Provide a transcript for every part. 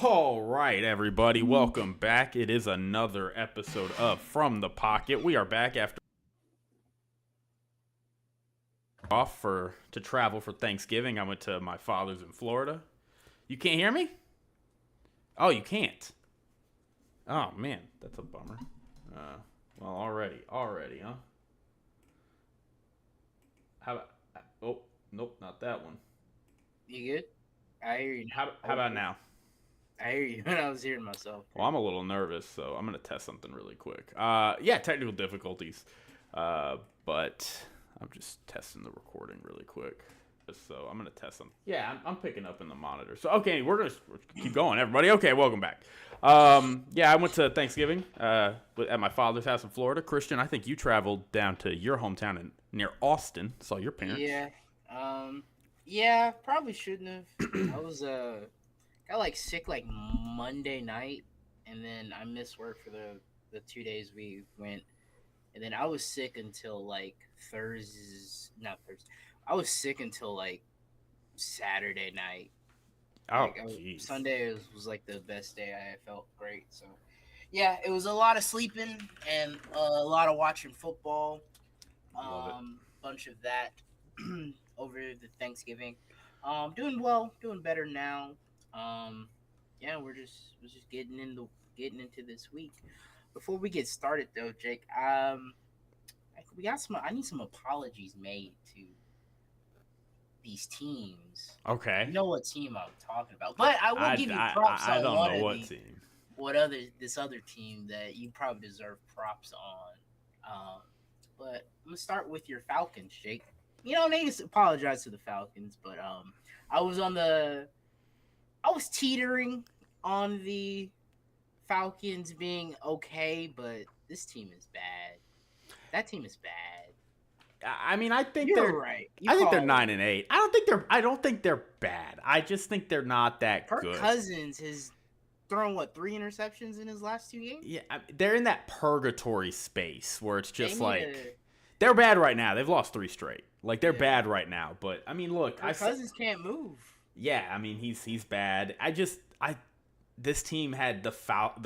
All right, everybody, welcome back. It is another episode of From the Pocket. We are back after to travel for Thanksgiving. I went to my father's in Florida. You can't hear me? Oh, you can't. Oh man, that's a bummer. Well, already, huh? How about? Oh, nope, not that one. You good? I hear you. How about now? I hear you when I was hearing myself. Well, I'm a little nervous, so I'm gonna test something really quick. Yeah, technical difficulties, but I'm just testing the recording really quick. So I'm gonna test them. Yeah, I'm picking up in the monitor. So okay, we're gonna keep going, everybody. Okay, welcome back. Yeah, I went to Thanksgiving at my father's house in Florida. Christian, I think you traveled down to your hometown near Austin. Saw your parents. Yeah, probably shouldn't have. I was got sick Monday night, and then I missed work for the 2 days we went, and then I was sick until not Thursday. I was sick until Saturday night. Oh, jeez. Sunday was the best day. I felt great. So, yeah, it was a lot of sleeping and a lot of watching football. Bunch of that over the Thanksgiving. Doing well, doing better now. Yeah, we're just getting into this week. Before we get started though, Jake, I need some apologies made to these teams. Okay. You know what team I'm talking about, but I will give you props I on don't one know of what team. This other team that you probably deserve props on. But I'm gonna start with your Falcons, Jake. You don't need to apologize to the Falcons, but I was teetering on the Falcons being okay, but this team is bad. That team is bad. I mean, I think You're they're right. I think they're 9-8. I don't think they're bad. I just think they're not that good. Kirk Cousins has thrown 3 interceptions in his last 2 games. Yeah, they're in that purgatory space where it's just they're bad right now. They've lost 3 straight. They're bad right now. But I mean, look, Kirk Cousins can't move. Yeah, I mean he's bad. This team had the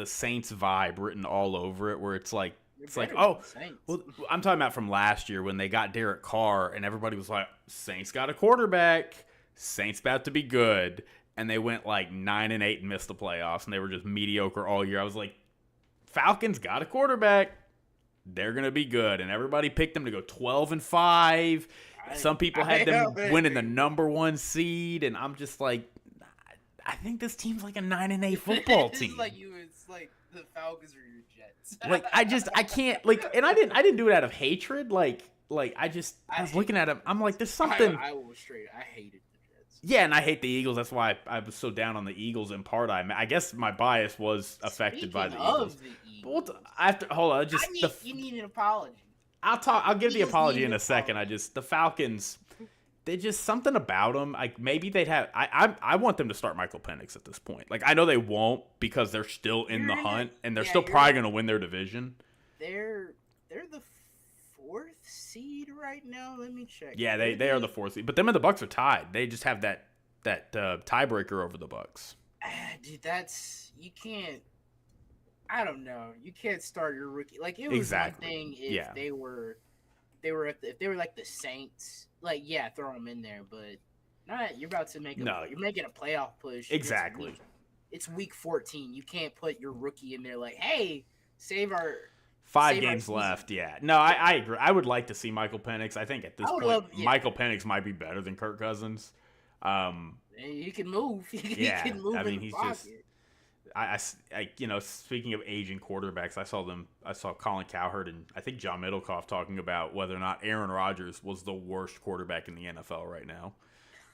Saints vibe written all over it, where it's like. Well, I'm talking about from last year when they got Derek Carr and everybody was like, Saints got a quarterback. Saints about to be good. And they went 9-8 and missed the playoffs, and they were just mediocre all year. I was like, Falcons got a quarterback. They're going to be good. And everybody picked them to go 12-5. Some people had them winning the number 1 seed. And I'm just like, I think this team's like a 9-8 football team. It's like the Falcons are your Jets. I can't and I didn't do it out of hatred. I was looking at him. I'm like, there's something. I hated the Jets. Yeah, and I hate the Eagles. That's why I was so down on the Eagles in part. I guess my bias was affected by the Eagles. Hold on. You need an apology. I'll give the apology in a second. The Falcons. They just something about them. Maybe they'd have. I want them to start Michael Penix at this point. I know they won't because they're still in the hunt and they're still probably going to win their division. They're the 4th seed right now. Let me check. Yeah, they are the 4th seed, but them and the Bucks are tied. They just have that tiebreaker over the Bucks. Dude, you can't. I don't know. You can't start your rookie it was one thing if they were if they were like the Saints. Throw them in there, but not. You're about to you're making a playoff push. Exactly. It's week 14. You can't put your rookie in there hey, save our 5 games left. Yeah. No, I agree. I would like to see Michael Penix. I think at this point, Michael Penix might be better than Kirk Cousins. He can move. He can move. I mean, he's pocket. Speaking of aging quarterbacks, I saw Colin Cowherd and I think John Middlecoff talking about whether or not Aaron Rodgers was the worst quarterback in the NFL right now.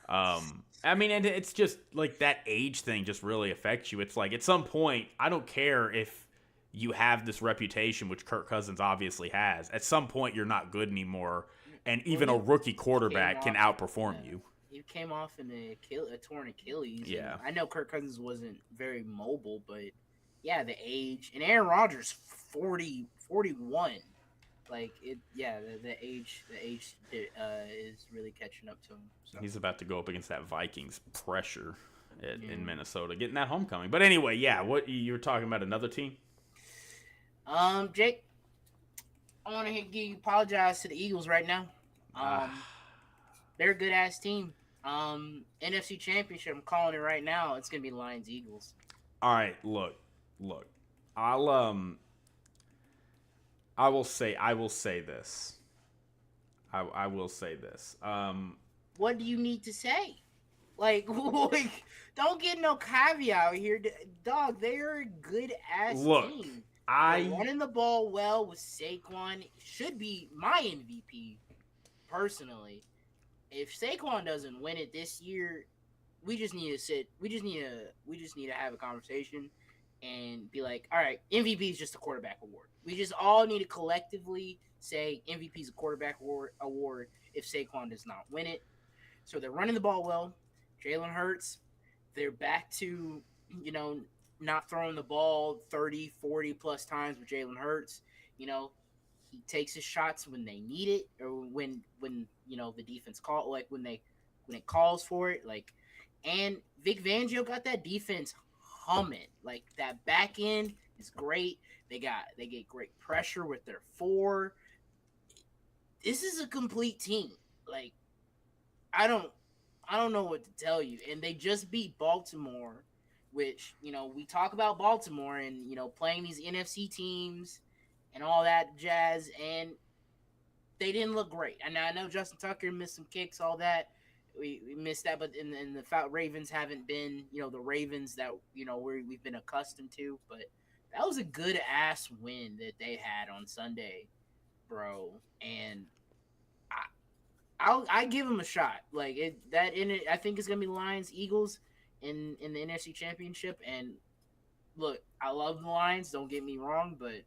I mean, and it's just that age thing just really affects you. It's at some point, I don't care if you have this reputation, which Kirk Cousins obviously has. At some point, you're not good anymore, and even a rookie quarterback can outperform you. He came off in a torn Achilles. Yeah. I know Kirk Cousins wasn't very mobile, but the age. And Aaron Rodgers, 41. The age is really catching up to him. So. He's about to go up against that Vikings pressure. in Minnesota, getting that homecoming. But anyway, yeah, what you were talking about another team? Jake, I want to apologize to the Eagles right now. They're a good ass team. NFC Championship, I'm calling it right now. It's gonna be Lions Eagles. All right, look. I will say this. I will say this. What do you need to say? Like, don't get no caveat here, dog. They're a good ass team. They're running the ball well with Saquon. Should be my MVP, personally. If Saquon doesn't win it this year, we just need to sit. We just need to have a conversation and be like, all right, MVP is just a quarterback award. We just all need to collectively say MVP is a quarterback award if Saquon does not win it. So they're running the ball well. Jalen Hurts, they're back to, not throwing the ball 30, 40 plus times with Jalen Hurts. He takes his shots when they need it, or when the defense call, like when it calls for it. And Vic Fangio got that defense humming. Like, that back end is great. They get great pressure with their 4. This is a complete team. Like, I don't know what to tell you. And they just beat Baltimore, which, we talk about Baltimore and, playing these NFC teams and all that jazz, and they didn't look great. And I know Justin Tucker missed some kicks, all that. We missed that, but in the Ravens haven't been, the Ravens that, we've been accustomed to. But that was a good-ass win that they had on Sunday, bro. And I give them a shot. Like, I think it's going to be Lions, Eagles in the NFC Championship. And, look, I love the Lions, don't get me wrong, but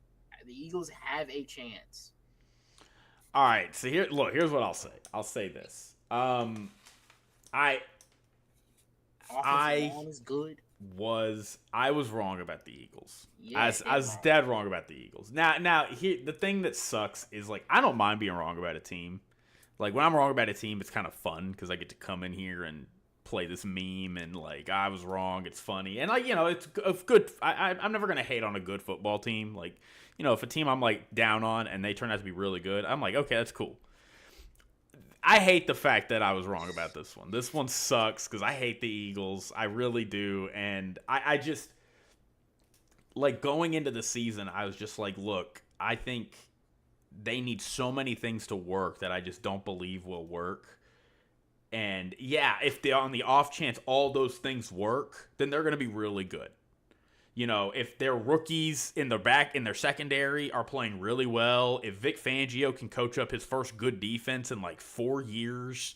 the Eagles have a chance. All right, so here's what I'll say. I'll say this. I is good. I was wrong about the Eagles. Yeah, I was dead wrong about the Eagles. Now here, the thing that sucks is, like, I don't mind being wrong about a team. Like, when I'm wrong about a team, it's kind of fun because I get to come in here and play this meme and, like, I was wrong. It's funny. And, like, it's a good – I'm never going to hate on a good football team. Like, if a team I'm, like, down on and they turn out to be really good, I'm like, okay, that's cool. I hate the fact that I was wrong about this one. This one sucks because I hate the Eagles. I really do. And I just – like, going into the season, I was just like, look, I think – they need so many things to work that I just don't believe will work. And yeah, if they on the off chance all those things work, then they're going to be really good. If their rookies in their secondary are playing really well, if Vic Fangio can coach up his first good defense in like 4 years,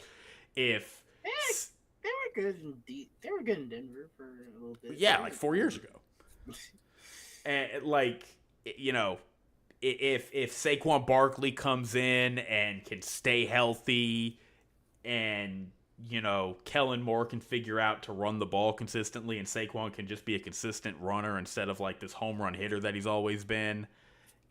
if they were good in Denver for a little bit. Yeah, like 4 years ago. And if Saquon Barkley comes in and can stay healthy and, Kellen Moore can figure out to run the ball consistently and Saquon can just be a consistent runner instead of like this home run hitter that he's always been,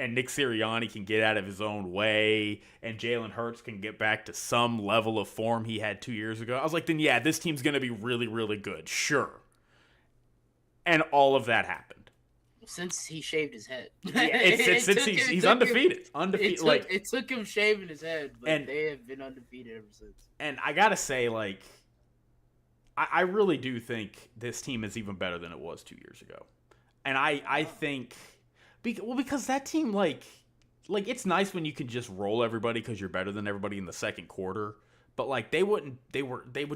and Nick Sirianni can get out of his own way and Jalen Hurts can get back to some level of form he had 2 years ago, I was like, then yeah, this team's going to be really, really good. Sure. And all of that happened. Since he shaved his head. Yeah, he's undefeated. It took him shaving his head, but they have been undefeated ever since. And I gotta say, like, I really do think this team is even better than it was 2 years ago. And I think, because that team, like it's nice when you can just roll everybody because you're better than everybody in the second quarter. But like they would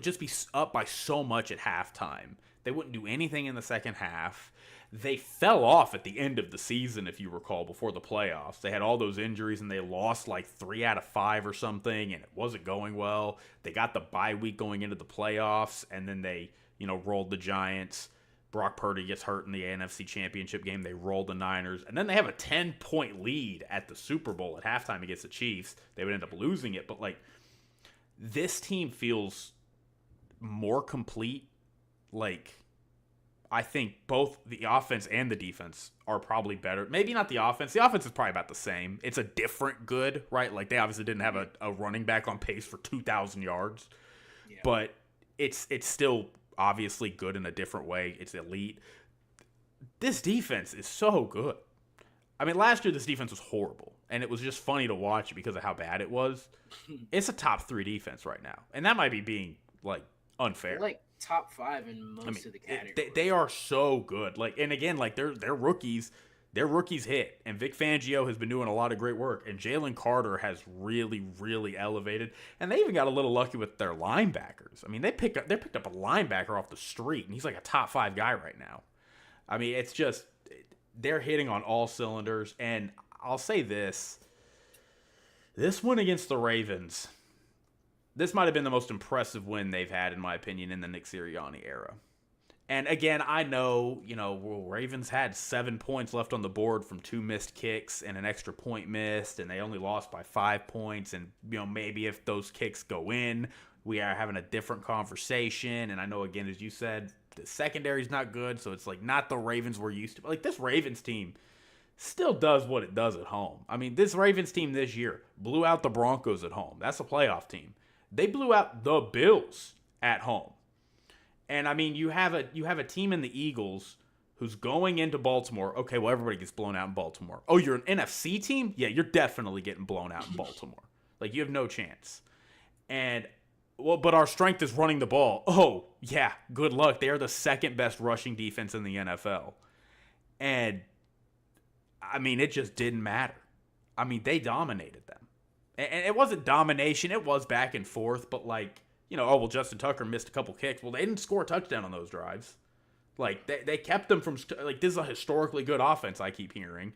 just be up by so much at halftime. They wouldn't do anything in the second half. They fell off at the end of the season, if you recall, before the playoffs. They had all those injuries, and they lost like 3 out of 5 or something, and it wasn't going well. They got the bye week going into the playoffs, and then they, rolled the Giants. Brock Purdy gets hurt in the NFC Championship game. They rolled the Niners, and then they have a 10-point lead at the Super Bowl at halftime against the Chiefs. They would end up losing it, but like this team feels more complete. Like, I think both the offense and the defense are probably better. Maybe not the offense. The offense is probably about the same. It's a different good, right? Like, they obviously didn't have a running back on pace for 2,000 yards. Yeah. But it's still obviously good in a different way. It's elite. This defense is so good. I mean, last year this defense was horrible, and it was just funny to watch because of how bad it was. It's a top 3 defense right now, and that might be being like unfair. They're like top 5 in most of the categories. They are so good. Like, and again, like they're rookies. Their rookies hit, and Vic Fangio has been doing a lot of great work, and Jalen Carter has really, really elevated, and they even got a little lucky with their linebackers. I mean, they picked up a linebacker off the street, and he's like a top 5 guy right now. I mean, it's just they're hitting on all cylinders, and I'll say this win against the Ravens, this might have been the most impressive win they've had, in my opinion, in the Nick Sirianni era. And again, I know, Ravens had 7 points left on the board from 2 missed kicks and an extra point missed, and they only lost by 5 points. And, maybe if those kicks go in, we are having a different conversation. And I know, again, as you said, the secondary's not good, so it's like not the Ravens we're used to. But like this Ravens team still does what it does at home. I mean, this Ravens team this year blew out the Broncos at home. That's a playoff team. They blew out the Bills at home. And I mean, you have a team in the Eagles who's going into Baltimore. Okay, well, everybody gets blown out in Baltimore. Oh, you're an NFC team? Yeah, you're definitely getting blown out in Baltimore. Like, you have no chance. And, well, but our strength is running the ball. Oh, yeah, good luck. They are the second best rushing defense in the NFL. And, I mean, it just didn't matter. I mean, they dominated them. And it wasn't domination. It was back and forth, but like, Justin Tucker missed a couple kicks. Well, they didn't score a touchdown on those drives. Like, they kept them from, like, this is a historically good offense, I keep hearing.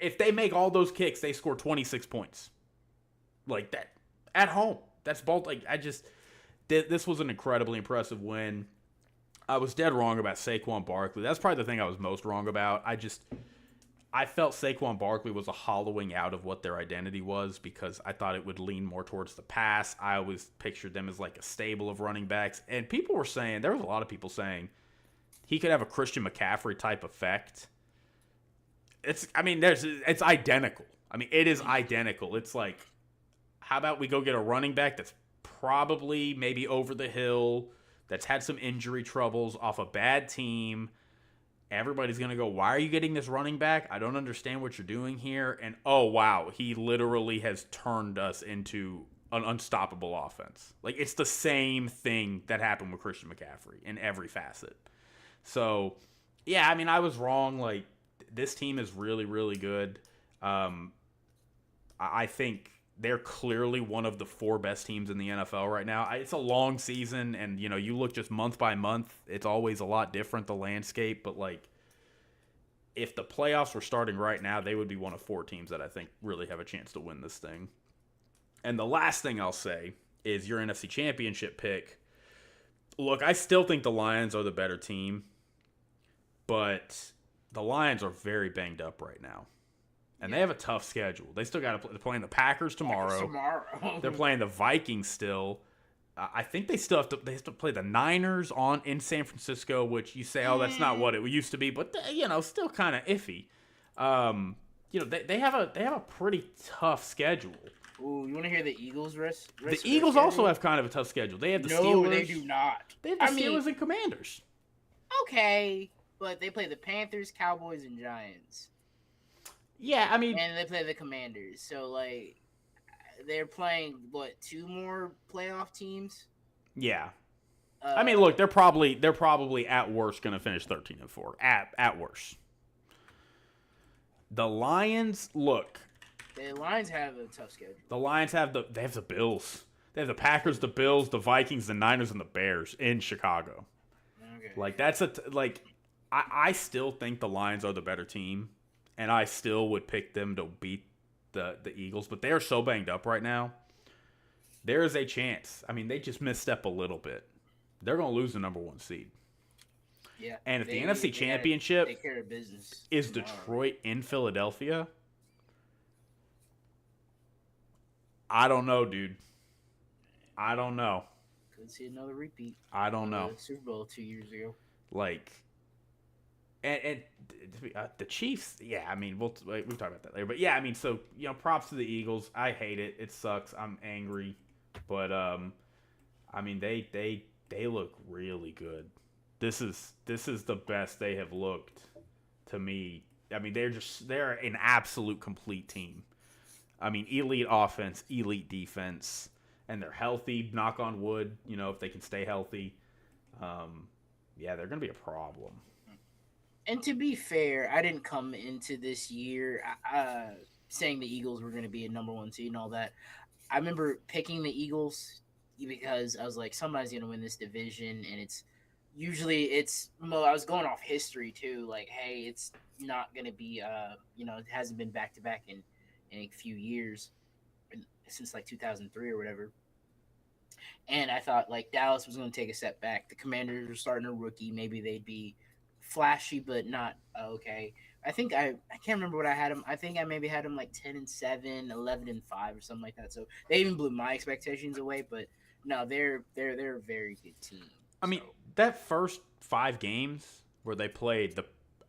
If they make all those kicks, they score 26 points. Like, that, at home. That's both, like, this was an incredibly impressive win. I was dead wrong about Saquon Barkley. That's probably the thing I was most wrong about. I felt Saquon Barkley was a hollowing out of what their identity was because I thought it would lean more towards the pass. I always pictured them as like a stable of running backs. And people were saying, there was a lot of people saying, he could have a Christian McCaffrey type effect. It's identical. I mean, it is identical. It's like, how about we go get a running back that's probably maybe over the hill, that's had some injury troubles off a bad team. Everybody's going to go, why are you getting this running back? I don't understand what you're doing here. And, oh, wow, he literally has turned us into an unstoppable offense. Like, it's the same thing that happened with Christian McCaffrey in every facet. So, yeah, I mean, I was wrong. Like, this team is really, really good. I think they're clearly one of the 4 best teams in the NFL right now. It's a long season, and, you look just month by month, it's always a lot different, the landscape. But, like, if the playoffs were starting right now, they would be one of 4 teams that I think really have a chance to win this thing. And the last thing I'll say is your NFC Championship pick. Look, I still think the Lions are the better team, but the Lions are very banged up right now. And they have a tough schedule. They still got to play. They're playing the Packers tomorrow. They're playing the Vikings still. I think they have to play the Niners in San Francisco, which you say, oh, that's not what it used to be, but still kind of iffy. They have a pretty tough schedule. Ooh, you want to hear the Eagles' rest? The Eagles also have kind of a tough schedule. They have the Steelers. No, they do not. They have the Steelers and Commanders. Okay, but they play the Panthers, Cowboys, and Giants. Yeah, I mean, and they play the Commanders. So like, they're playing 2 more playoff teams. Yeah, I mean, look, they're probably at worst going to finish 13-4 at worst. The Lions, look. The Lions have a tough schedule. The Lions have the Bills. They have the Packers, the Bills, the Vikings, the Niners, and the Bears in Chicago. Okay. Like that's I still think the Lions are the better team. And I still would pick them to beat the Eagles. But they are so banged up right now. There is a chance. I mean, they just misstep a little bit. They're going to lose the number 1 seed. Yeah. And if the NFC Championship take care of business is tomorrow. Detroit in Philadelphia, I don't know, dude. I don't know. Could see another repeat. I don't know. Super Bowl 2 years ago. Like... And the Chiefs, yeah, I mean, we'll talk about that later. But, yeah, I mean, so, props to the Eagles. I hate it. It sucks. I'm angry. But, I mean, they they look really good. This is the best they have looked to me. I mean, they're an absolute complete team. I mean, elite offense, elite defense, and they're healthy. Knock on wood, if they can stay healthy. Yeah, they're gonna be a problem. And to be fair, I didn't come into this year saying the Eagles were going to be a number one seed and all that. I remember picking the Eagles because I was like, somebody's going to win this division, and I was going off history too. Like, hey, it's not going to be it hasn't been back to back in a few years since like 2003 or whatever. And I thought like Dallas was going to take a step back. The Commanders were starting a rookie. Maybe they'd be flashy, but not okay. I can't remember what I had them. I think I maybe had them like 10-7, 11-5, or something like that. So they even blew my expectations away. But no, they're a very good team. I mean, that first 5 games where they played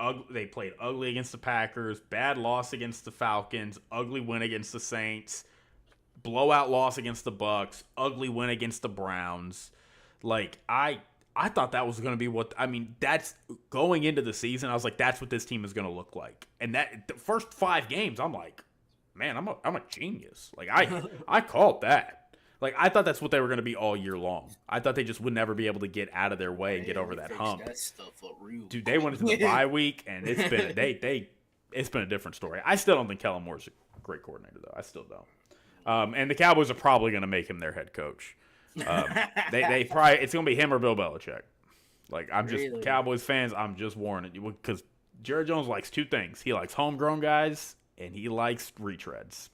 ugly against the Packers, bad loss against the Falcons, ugly win against the Saints, blowout loss against the Bucks, ugly win against the Browns. Like I thought that was going to be that's going into the season. I was like, that's what this team is going to look like. And that the first 5 games, I'm like, man, I'm a genius. Like I called that. Like I thought that's what they were going to be all year long. I thought they just would never be able to get out of their way and get over that hump. That stuff up real Dude, they went into the bye week, and it's been it's been a different story. I still don't think Kellen Moore's a great coordinator, though. I still don't. And the Cowboys are probably going to make him their head coach. They probably it's gonna be him or Bill Belichick. Like I'm just really? Cowboys fans. I'm just warning you because Jerry Jones likes 2 things. He likes homegrown guys and he likes retreads.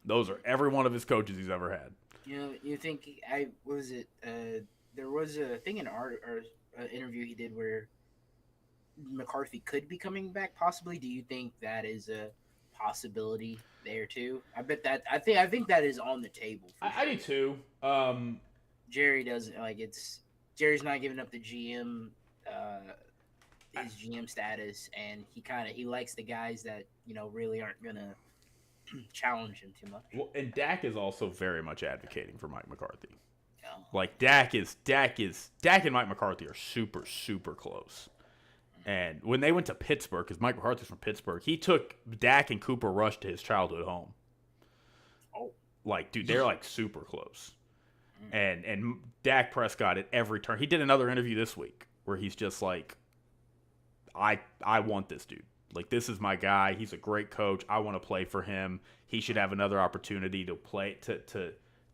Those are every one of his coaches he's ever had. You think there was a thing in an interview he did where McCarthy could be coming back possibly. Do you think that is a possibility there too? I think that is on the table. I do too. Jerry doesn't like Jerry's not giving up the GM his GM status, and he likes the guys that really aren't gonna challenge him too much. Well, and Dak is also very much advocating for Mike McCarthy. Yeah. Like Dak and Mike McCarthy are super super close. And when they went to Pittsburgh, because Mike McCarthy's from Pittsburgh, he took Dak and Cooper Rush to his childhood home. Oh. Like, dude, they're like super close. And Dak Prescott at every turn. He did another interview this week where he's just like, I want this dude. Like, this is my guy. He's a great coach. I want to play for him. He should have another opportunity to play, to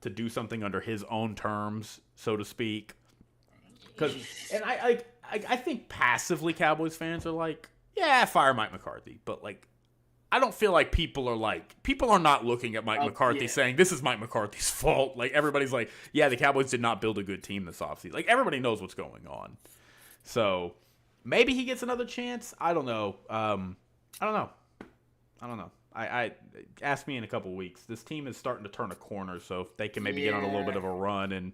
do something under his own terms, so to speak. And I think passively Cowboys fans are like, yeah, fire Mike McCarthy. But, like, I don't feel like people are not looking at Mike McCarthy saying, this is Mike McCarthy's fault. Like, everybody's like, yeah, the Cowboys did not build a good team this offseason. Like, everybody knows what's going on. So, maybe he gets another chance. I don't know. I don't know. I ask me in a couple of weeks. This team is starting to turn a corner, so if they can maybe get on a little bit of a run and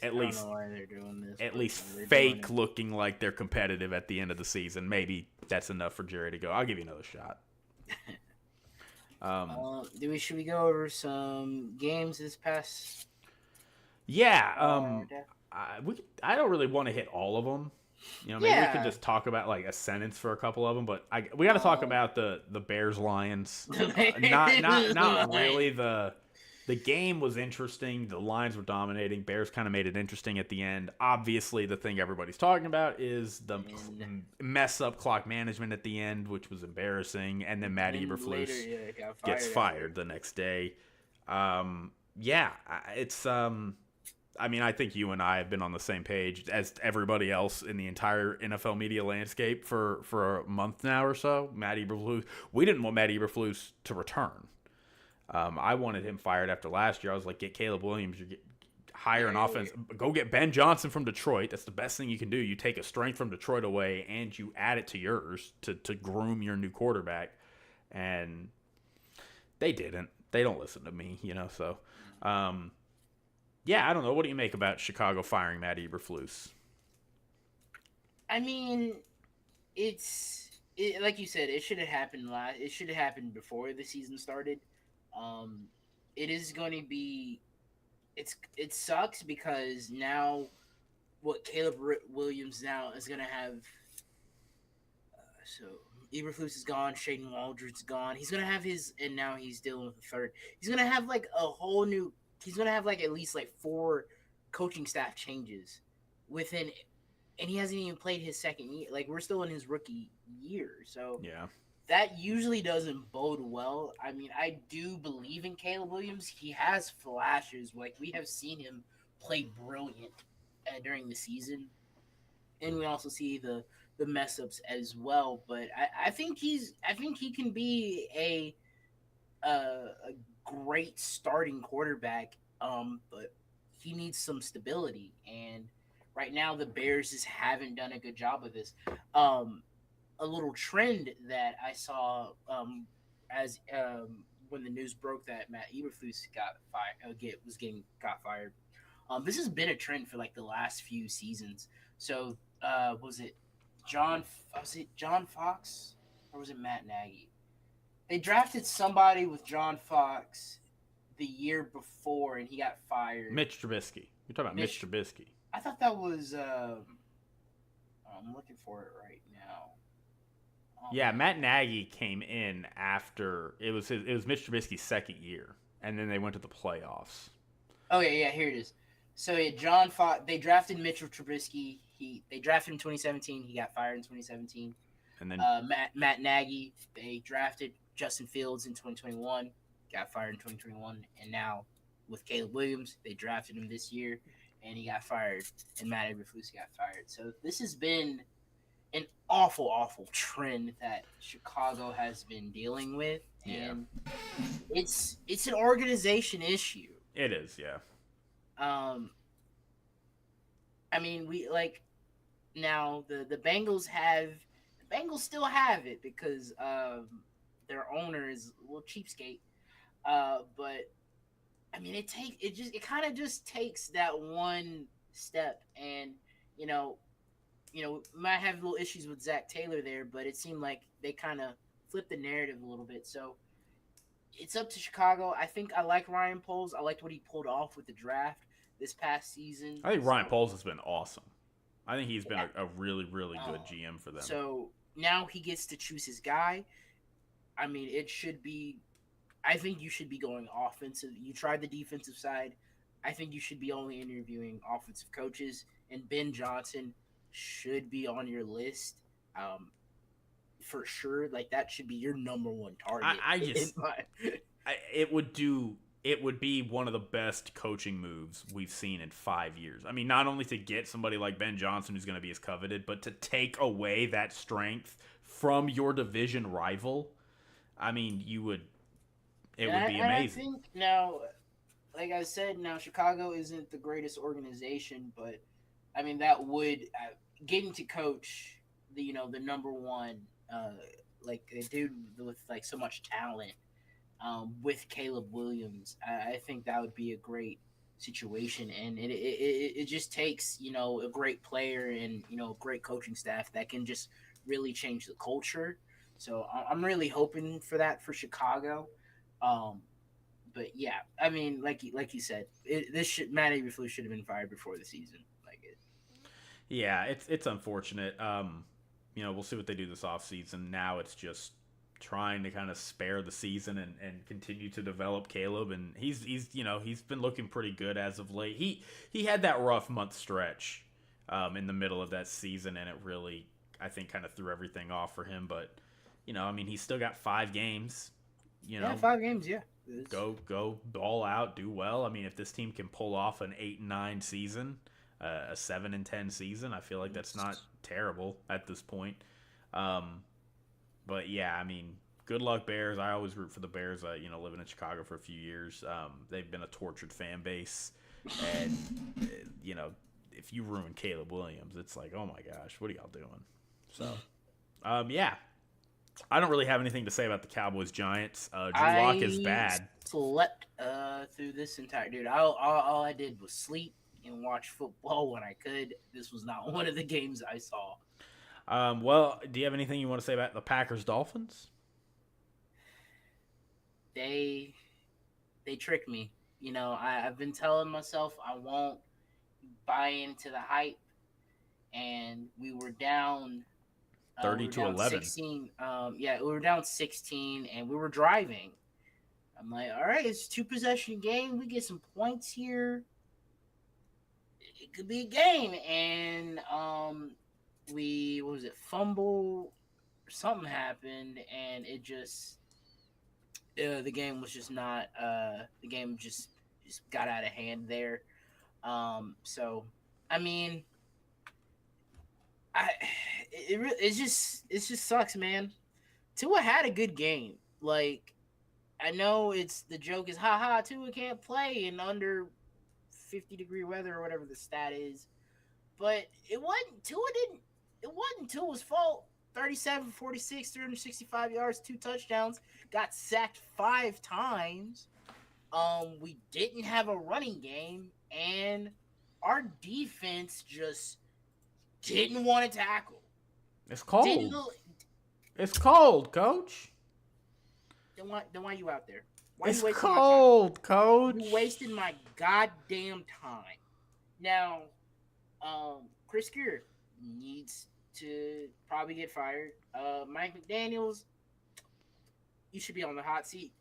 at least fake looking like they're competitive at the end of the season, maybe that's enough for Jerry to go, I'll give you another shot. Should we go over some games this past? Yeah. I don't really want to hit all of them. Maybe we can just talk about like a sentence for a couple of them, but we got to talk about the Bears Lions. Not really. The game was interesting. The Lions were dominating. Bears kind of made it interesting at the end. Obviously, the thing everybody's talking about is the mess up clock management at the end, which was embarrassing. And then Matt Eberflus gets fired the next day. It's. I think you and I have been on the same page as everybody else in the entire NFL media landscape for a month now or so. Matt Eberflus. We didn't want Matt Eberflus to return. I wanted him fired after last year. I was like, get Caleb Williams. Hire an offense. Go get Ben Johnson from Detroit. That's the best thing you can do. You take a strength from Detroit away and you add it to yours to groom your new quarterback. And they didn't. They don't listen to me, so... I don't know. What do you make about Chicago firing Matt Eberflus? I mean, like you said, it should have happened It should have happened before the season started. It is going to be. It sucks because now what Williams now is gonna have. So Eberflus is gone. Shaden Waldred's gone. He's gonna have his, and now he's dealing with the third. He's gonna have like a whole new. He's gonna have like at least like 4 coaching staff changes within, and he hasn't even played his second year. Like we're still in his rookie year, so Yeah. that usually doesn't bode well. I mean, I do believe in Caleb Williams. He has flashes. Like we have seen him play brilliant during the season, and we also see the mess ups as well. But I think he can be a great starting quarterback. But he needs some stability, and right now the Bears just haven't done a good job of this. A little trend that I saw as when the news broke that Matt Eberflus got fired, got fired. This has been a trend for like the last few seasons. So was it John Fox or was it Matt Nagy? They drafted somebody with John Fox the year before, and he got fired. Mitch Trubisky. You're talking about Mitch Trubisky. I thought that was. I'm looking for it right now. Yeah, Matt Nagy came in after it was Mitch Trubisky's second year, and then they went to the playoffs. Okay, yeah, here it is. So yeah, John Fox. They drafted Mitchell Trubisky. They drafted him in 2017. He got fired in 2017. And then Matt Nagy. They drafted Justin Fields in 2021. Got fired in 2021, and now with Caleb Williams, they drafted him this year, and he got fired. And Matt Eberflus got fired. So this has been an awful trend that Chicago has been dealing with, and it's an organization issue. It is, yeah. I mean, we like now the Bengals still have it because their owner is a little cheapskate. But I mean, it kind of just takes that one step, and you know, might have little issues with Zach Taylor there, but it seemed like they kind of flipped the narrative a little bit. So it's up to Chicago. I think I like Ryan Poles. I liked what he pulled off with the draft this past season. I think Ryan Poles has been awesome. I think he's been a really, really good GM for them. So now he gets to choose his guy. I mean, I think you should be going offensive. You tried the defensive side. I think you should be only interviewing offensive coaches, and Ben Johnson should be on your list for sure. Like that should be your number one target. It would be one of the best coaching moves we've seen in 5 years. I mean, not only to get somebody like Ben Johnson who's going to be as coveted, but to take away that strength from your division rival. I mean, it would be amazing. I think now, like I said, now Chicago isn't the greatest organization, but I mean that would getting to coach the number one like a dude with like so much talent with Caleb Williams. I think that would be a great situation, and it just takes a great player and a great coaching staff that can just really change the culture. So I'm really hoping for that for Chicago. But yeah, I mean, like you said, Matt Eberflus should have been fired before the season. Yeah, it's unfortunate. We'll see what they do this offseason. Now it's just trying to kind of spare the season and continue to develop Caleb, and he's been looking pretty good as of late. He had that rough month stretch in the middle of that season, and it really, I think, kind of threw everything off for him. But I mean, he's still got 5 games. 5 games, yeah. Go ball out, do well. I mean, if this team can pull off an 8-9 season, a 7-10 season, I feel like that's not terrible at this point. But yeah, I mean, good luck, Bears. I always root for the Bears. Living in Chicago for a few years, they've been a tortured fan base, and if you ruin Caleb Williams, it's like, oh my gosh, what are y'all doing? So, yeah. I don't really have anything to say about the Cowboys Giants. Drew Lock is bad. Slept through this entire all I did was sleep and watch football when I could. This was not one of the games I saw. Well, do you have anything you want to say about the Packers Dolphins? They tricked me. I've been telling myself I won't buy into the hype and we were down. We 30 were to down 11. 16. Yeah, we were down 16, and we were driving. I'm like, all right, it's a 2-possession game. We get some points here. It could be a game. And we what was it? Fumble. Something happened, and it just the game was just not. The game just got out of hand there. So I mean, I it just sucks, man. Tua had a good game. Like I know it's the joke is haha Tua can't play in under 50-degree weather or whatever the stat is. But it wasn't Tua's fault. 37, 46, 365 yards, 2 touchdowns, got sacked 5 times. We didn't have a running game, and our defense just didn't want to tackle. It's Didn't cold. It's cold, coach. then why you out there? Why It's you wasting cold, my time? coach. You wasting my goddamn time. Now, Chris Greer needs to probably get fired. Mike McDaniels, you should be on the hot seat,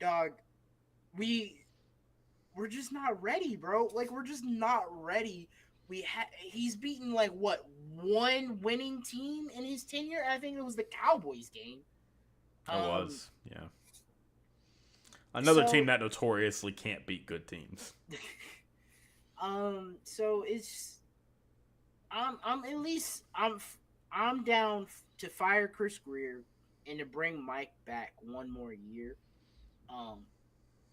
dog. We're just not ready, bro. Like we're just not ready. He's beaten like what one winning team in his tenure. I think it was the Cowboys game. It was, yeah. Another team that notoriously can't beat good teams. So it's I'm down to fire Chris Greer and to bring Mike back one more year.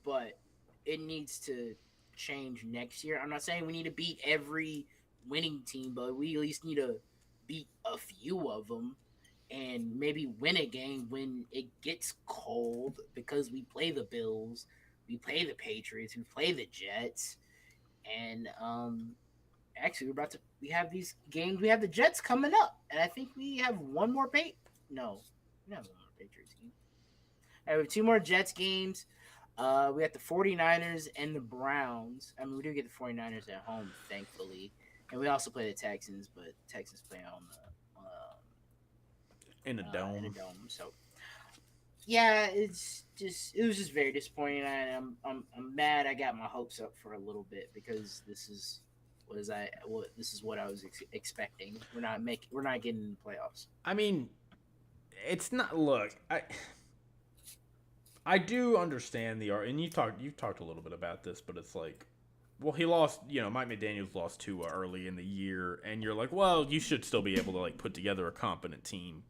But it needs to change next year. I'm not saying we need to beat every winning team, but we at least need to beat a few of them and maybe win a game when it gets cold because we play the Bills, we play the Patriots, we play the Jets, and actually we have these games. We have the Jets coming up, and I think we have one more No, we have one more Patriots game. We have 2 more Jets games. We got the 49ers and the Browns. I mean, we do get the 49ers at home, thankfully. And we also play the Texans, but the Texans play on the in a dome. In a dome. So, yeah, it was just very disappointing. I'm mad. I got my hopes up for a little bit because this is what I was expecting. We're not getting in the playoffs. I mean, it's not. Look, I do understand and you've talked a little bit about this, but it's like, well, he lost. Mike McDaniels lost Tua early in the year, and you're like, well, you should still be able to like put together a competent team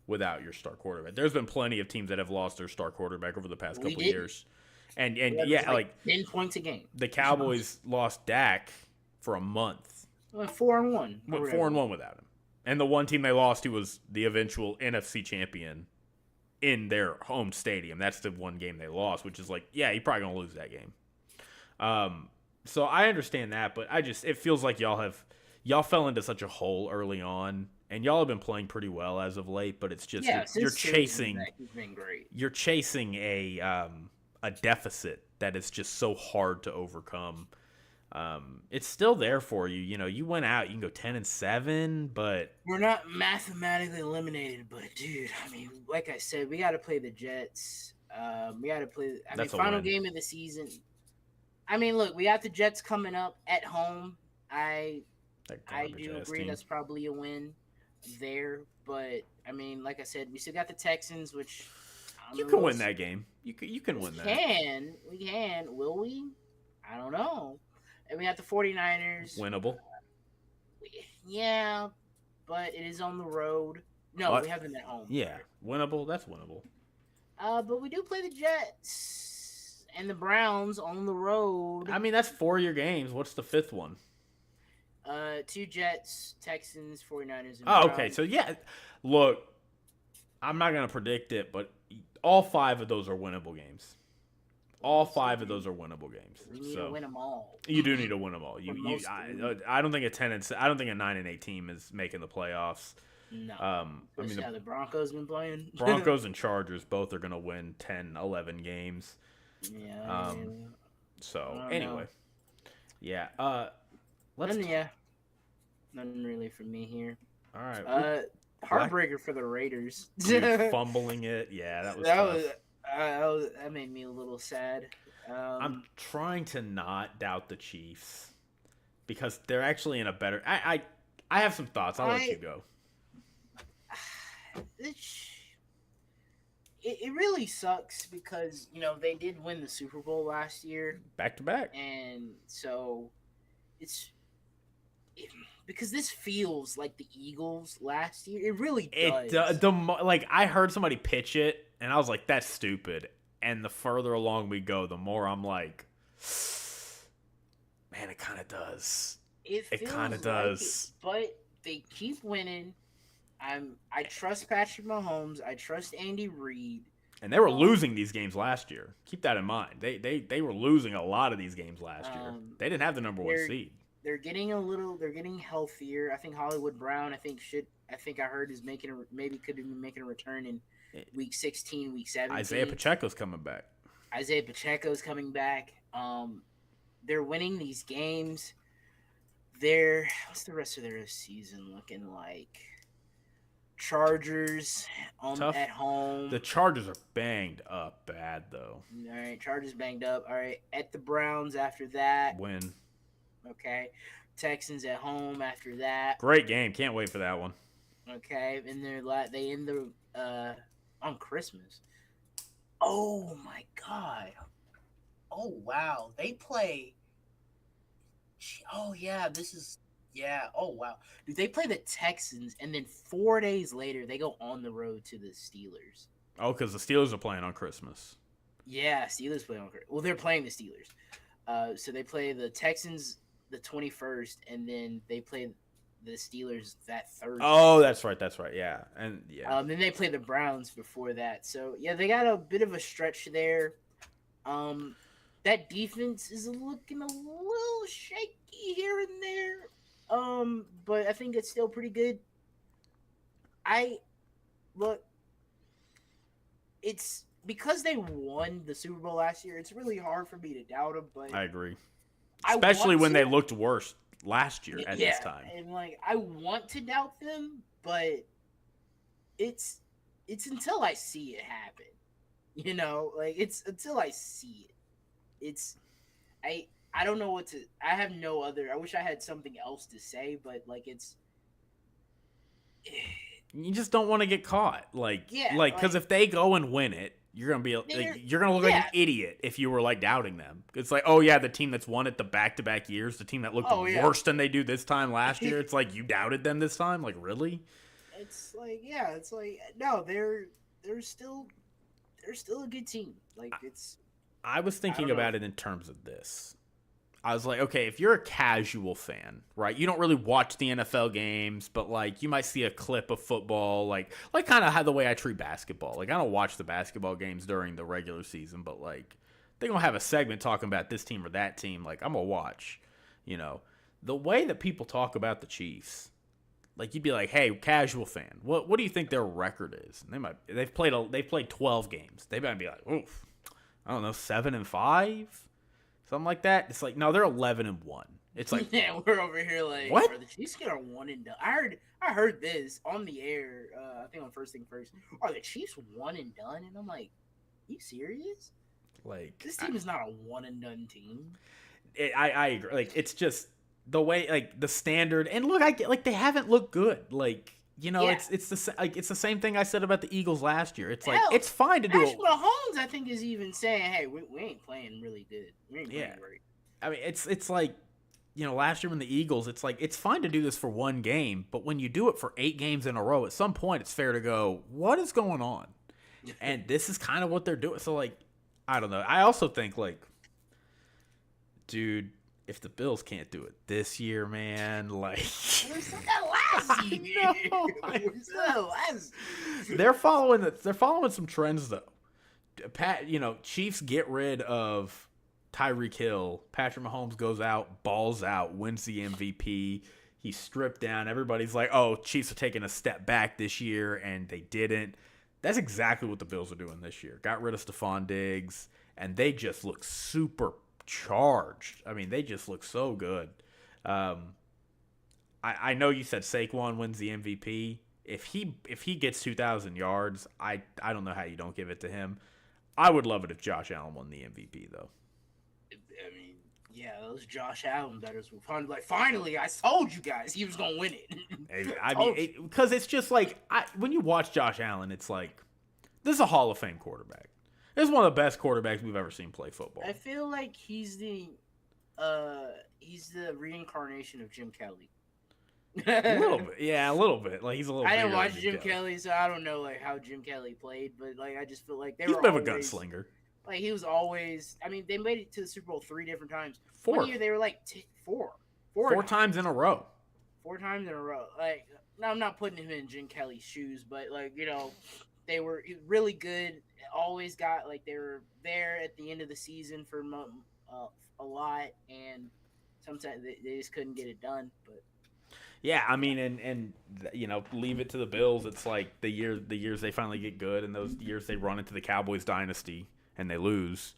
without your star quarterback. There's been plenty of teams that have lost their star quarterback over the past couple of years, and yeah, like 10 points a game. The Cowboys lost Dak for a month. 4-1. Went 4-1 without him, and the one team they lost to was the eventual NFC champion in their home stadium. That's the one game they lost, which is like, yeah, you're probably gonna lose that game. So I understand that, but it feels like y'all fell into such a hole early on, and y'all have been playing pretty well as of late. But it's just you're chasing. He's been great. You're chasing a deficit that is just so hard to overcome. It's still there for you. You went out. You can go 10-7, but we're not mathematically eliminated. But dude, I mean, like I said, we got to play the Jets. We got to play. Final game of the season. I mean, look, we got the Jets coming up at home. I do agree team. That's probably a win there. But I mean, like I said, we still got the Texans, which you can win that game. You can win that. We can. Will we? I don't know. And we got the 49ers. Winnable. Yeah, but it is on the road. No, we have them at home. Yeah, winnable. That's winnable. But we do play the Jets and the Browns on the road. I mean, that's 4 year games. What's the 5th one? 2 Jets, Texans, 49ers, and Browns. Okay. So, yeah, look, I'm not going to predict it, but all 5 of those are winnable games. All 5 of those are winnable games. We need to win them all. You do need to win them all. I don't think I don't think a 9-8 team is making the playoffs. No. I mean, the Broncos been playing. Broncos and Chargers both are going to win 10, 11 games. Yeah. So anyway, yeah. Nothing really from me here. All right. Heartbreaker for the Raiders. Dude, fumbling it. Yeah, that was that tough. that made me a little sad. I'm trying to not doubt the Chiefs because they're actually in a better. I have some thoughts. I'll let you go. It really sucks because they did win the Super Bowl last year, back to back, and so because this feels like the Eagles last year. It really does. Like I heard somebody pitch it, and I was like, "That's stupid." And the further along we go, the more I'm like, "Man, it kind of does." It kind of does. But they keep winning. I trust Patrick Mahomes. I trust Andy Reid. And they were losing these games last year. Keep that in mind. They were losing a lot of these games last year. They didn't have the number 1 seed. They're getting healthier. I think Hollywood Brown, I heard is maybe could be making a return in week 16, week 17. Isaiah Pacheco's coming back. They're winning these games. What's the rest of their season looking like? Chargers at home. The Chargers are banged up bad though. All right, Chargers banged up. All right, at the Browns after that. Win. Okay. Texans at home after that. Great game. Can't wait for that one. Okay, and they end on Christmas. Oh my God. Oh wow. They play. Oh yeah, oh wow. Dude, they play the Texans and then 4 days later they go on the road to the Steelers. Oh, because the Steelers are playing on Christmas. Yeah, Steelers play on Christmas. Well, they're playing the Steelers. So they play the Texans the 21st, and then they play the Steelers that Thursday. Oh, that's right. Yeah, and yeah. Then they play the Browns before that. So yeah, they got a bit of a stretch there. That defense is looking a little shaky here and there. But I think it's still pretty good. It's because they won the Super Bowl last year. It's really hard for me to doubt them. But I agree, especially when they looked worse last year at this time. And I want to doubt them, but it's until I see it happen. It's until I see it. I don't know what to. I have no other. I wish I had something else to say, but it's. You just don't want to get caught, because if they go and win it, you're gonna be you're gonna look like an idiot if you were doubting them. It's like, oh yeah, the team that's won it the back-to-back years, the team that looked worse than they do this time last year. It's like you doubted them this time, really? It's no, they're still a good team. I was thinking about it in terms of this. I was like, okay, if you're a casual fan, right, you don't really watch the NFL games, but you might see a clip of football, like kind of how the way I treat basketball. I don't watch the basketball games during the regular season, but they're gonna have a segment talking about this team or that team. I'm gonna watch. The way that people talk about the Chiefs, you'd be like, hey, casual fan, what do you think their record is? And they've played 12 games. They might be like, oof, I don't know, 7-5. Something like that. It's no, they're 11-1. It's yeah, we're over here what? Are the Chiefs get a 1 and done? I heard this on the air. I think on First Thing First. Are the Chiefs 1 and done? And I'm like, you serious? This team is not a 1 and done team. I agree. It's just the way the standard. And look, I get they haven't looked good. It's the same thing I said about the Eagles last year. It's it's fine to do it. Mahomes, I think, is even saying, "Hey, we ain't playing really good. We ain't playing great." I mean, it's last year when the Eagles, it's fine to do this for one game, but when you do it for 8 games in a row, at some point it's fair to go, what is going on? And this is kind of what they're doing. So I don't know. I also think dude, if the Bills can't do it this year, man, we said that last year. They're following some trends though. Chiefs get rid of Tyreek Hill. Patrick Mahomes goes out, balls out, wins the MVP. He's stripped down. Everybody's like, oh, Chiefs are taking a step back this year, and they didn't. That's exactly what the Bills are doing this year. Got rid of Stephon Diggs, and they just look super charged. I mean, they just look so good. I know you said Saquon wins the MVP. If he gets 2,000 yards, I don't know how you don't give it to him. I would love it if Josh Allen won the MVP though. I mean, yeah, those Josh Allen bettors were fun. Like, finally, I told you guys he was gonna win it. I mean, because it's just like when you watch Josh Allen, it's like this is a Hall of Fame quarterback. This is one of the best quarterbacks we've ever seen play football. I feel like he's the reincarnation of Jim Kelly. A little bit, yeah, a little bit. Like he's a little. I didn't watch Jim Kelly, so I don't know like how Jim Kelly played, but like I just feel like he's a bit of a gunslinger. Like he was always. I mean, they made it to the Super Bowl 3 different times. 4. One year they were like 4 times in a row. 4 times in a row. Like, now I'm not putting him in Jim Kelly's shoes, but like they were really good. Always got like they were there at the end of the season for a lot, and sometimes they just couldn't get it done. But yeah, I mean, and leave it to the Bills. It's like the years they finally get good, and those years they run into the Cowboys dynasty and they lose.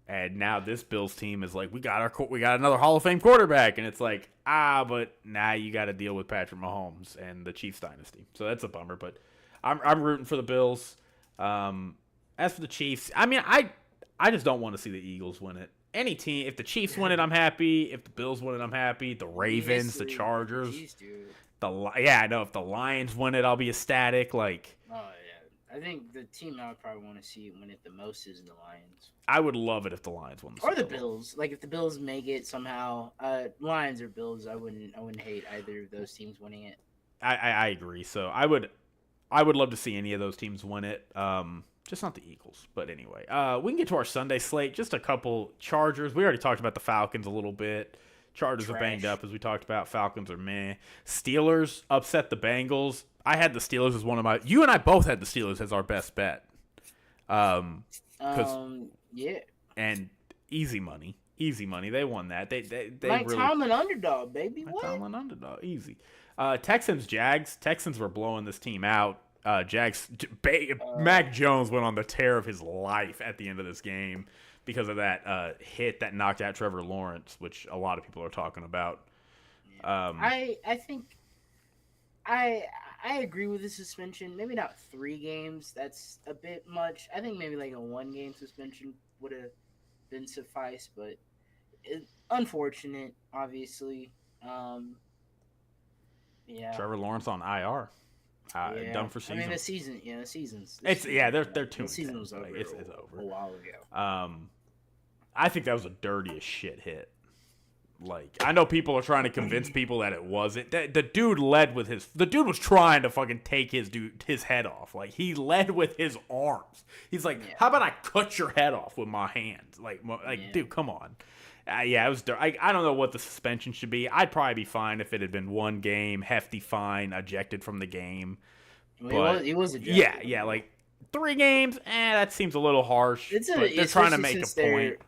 And now this Bills team is like, we got another Hall of Fame quarterback, and it's like, but now you got to deal with Patrick Mahomes and the Chiefs dynasty. So that's a bummer. But I'm rooting for the Bills. As for the Chiefs, I mean, I just don't want to see the Eagles win it. Any team, if the Chiefs win it, I'm happy. If the Bills win it, I'm happy. The Ravens, the Chargers, I know. If the Lions win it, I'll be ecstatic. Like, oh yeah, I think the team I would probably want to see win it the most is the Lions. I would love it if the Lions won or the Bills. Like if the Bills make it somehow, Lions or Bills, I wouldn't hate either of those teams winning it. I agree. So I would love to see any of those teams win it. Just not the Eagles. But anyway, we can get to our Sunday slate. Just a couple Chargers. We already talked about the Falcons a little bit. Chargers are banged up, as we talked about. Falcons are meh. Steelers upset the Bengals. I had the Steelers as one of my... You and I both had the Steelers as our best bet. Yeah. And easy money. Easy money. They won that. They Mike really... Tomlin underdog, baby. Mike what? Tomlin underdog. Easy. Texans, Jags. Texans were blowing this team out. Mac Jones went on the tear of his life at the end of this game because of that hit that knocked out Trevor Lawrence, which a lot of people are talking about. I think I agree with the suspension. Maybe not 3 games. That's a bit much. I think maybe like a 1-game suspension would have been suffice, but unfortunate, obviously. Yeah. Trevor Lawrence on IR. Done for season. I mean, the season's. They're too. The season was over. It's over a while ago. I think that was the dirtiest shit hit. Like, I know people are trying to convince people that it wasn't. The dude led with the dude was trying to fucking take his head off. Like, he led with his arms. He's like, how about I cut your head off with my hands? Dude, come on. It was. I don't know what the suspension should be. I'd probably be fine if it had been 1 game, hefty fine, ejected from the game. Well, he was ejected. Yeah, like 3 games. That seems a little harsh. They're trying to make a point.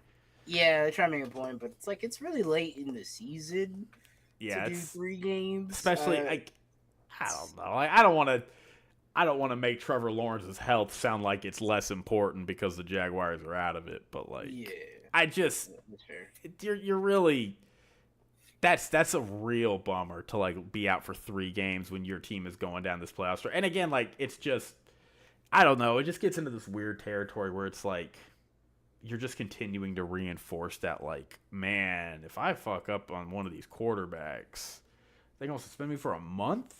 Yeah, they're trying to make a point, but it's like it's really late in the season. Yeah, to do 3 games, especially I don't know. I don't want to make Trevor Lawrence's health sound like it's less important because the Jaguars are out of it, but like. Yeah. That's you're really that's a real bummer to like be out for 3 games when your team is going down this playoff stretch. And again, like it's just I don't know, it just gets into this weird territory where it's like you're just continuing to reinforce that like, man, if I fuck up on one of these quarterbacks, they're gonna suspend me for a month?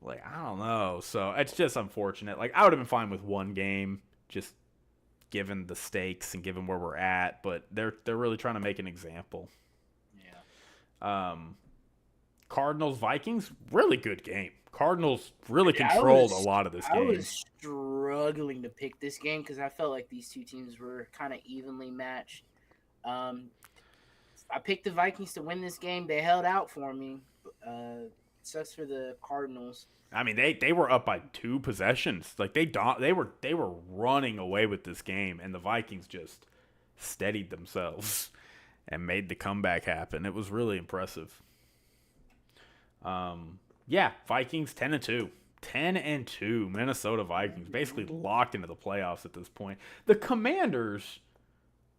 Like, I don't know. So it's just unfortunate. Like I would have been fine with 1 game, just given the stakes and given where we're at, but they're really trying to make an example. Yeah. Cardinals Vikings, really good game. Cardinals really controlled a lot of this game. I was struggling to pick this game because I felt like these 2 teams were kind of evenly matched. I picked the Vikings to win this game. They held out for me. Sucks for the Cardinals. I mean, they were up by 2 possessions. Like they were running away with this game, and the Vikings just steadied themselves and made the comeback happen. It was really impressive. Vikings 10-2. 10-2. Minnesota Vikings basically locked into the playoffs at this point. The Commanders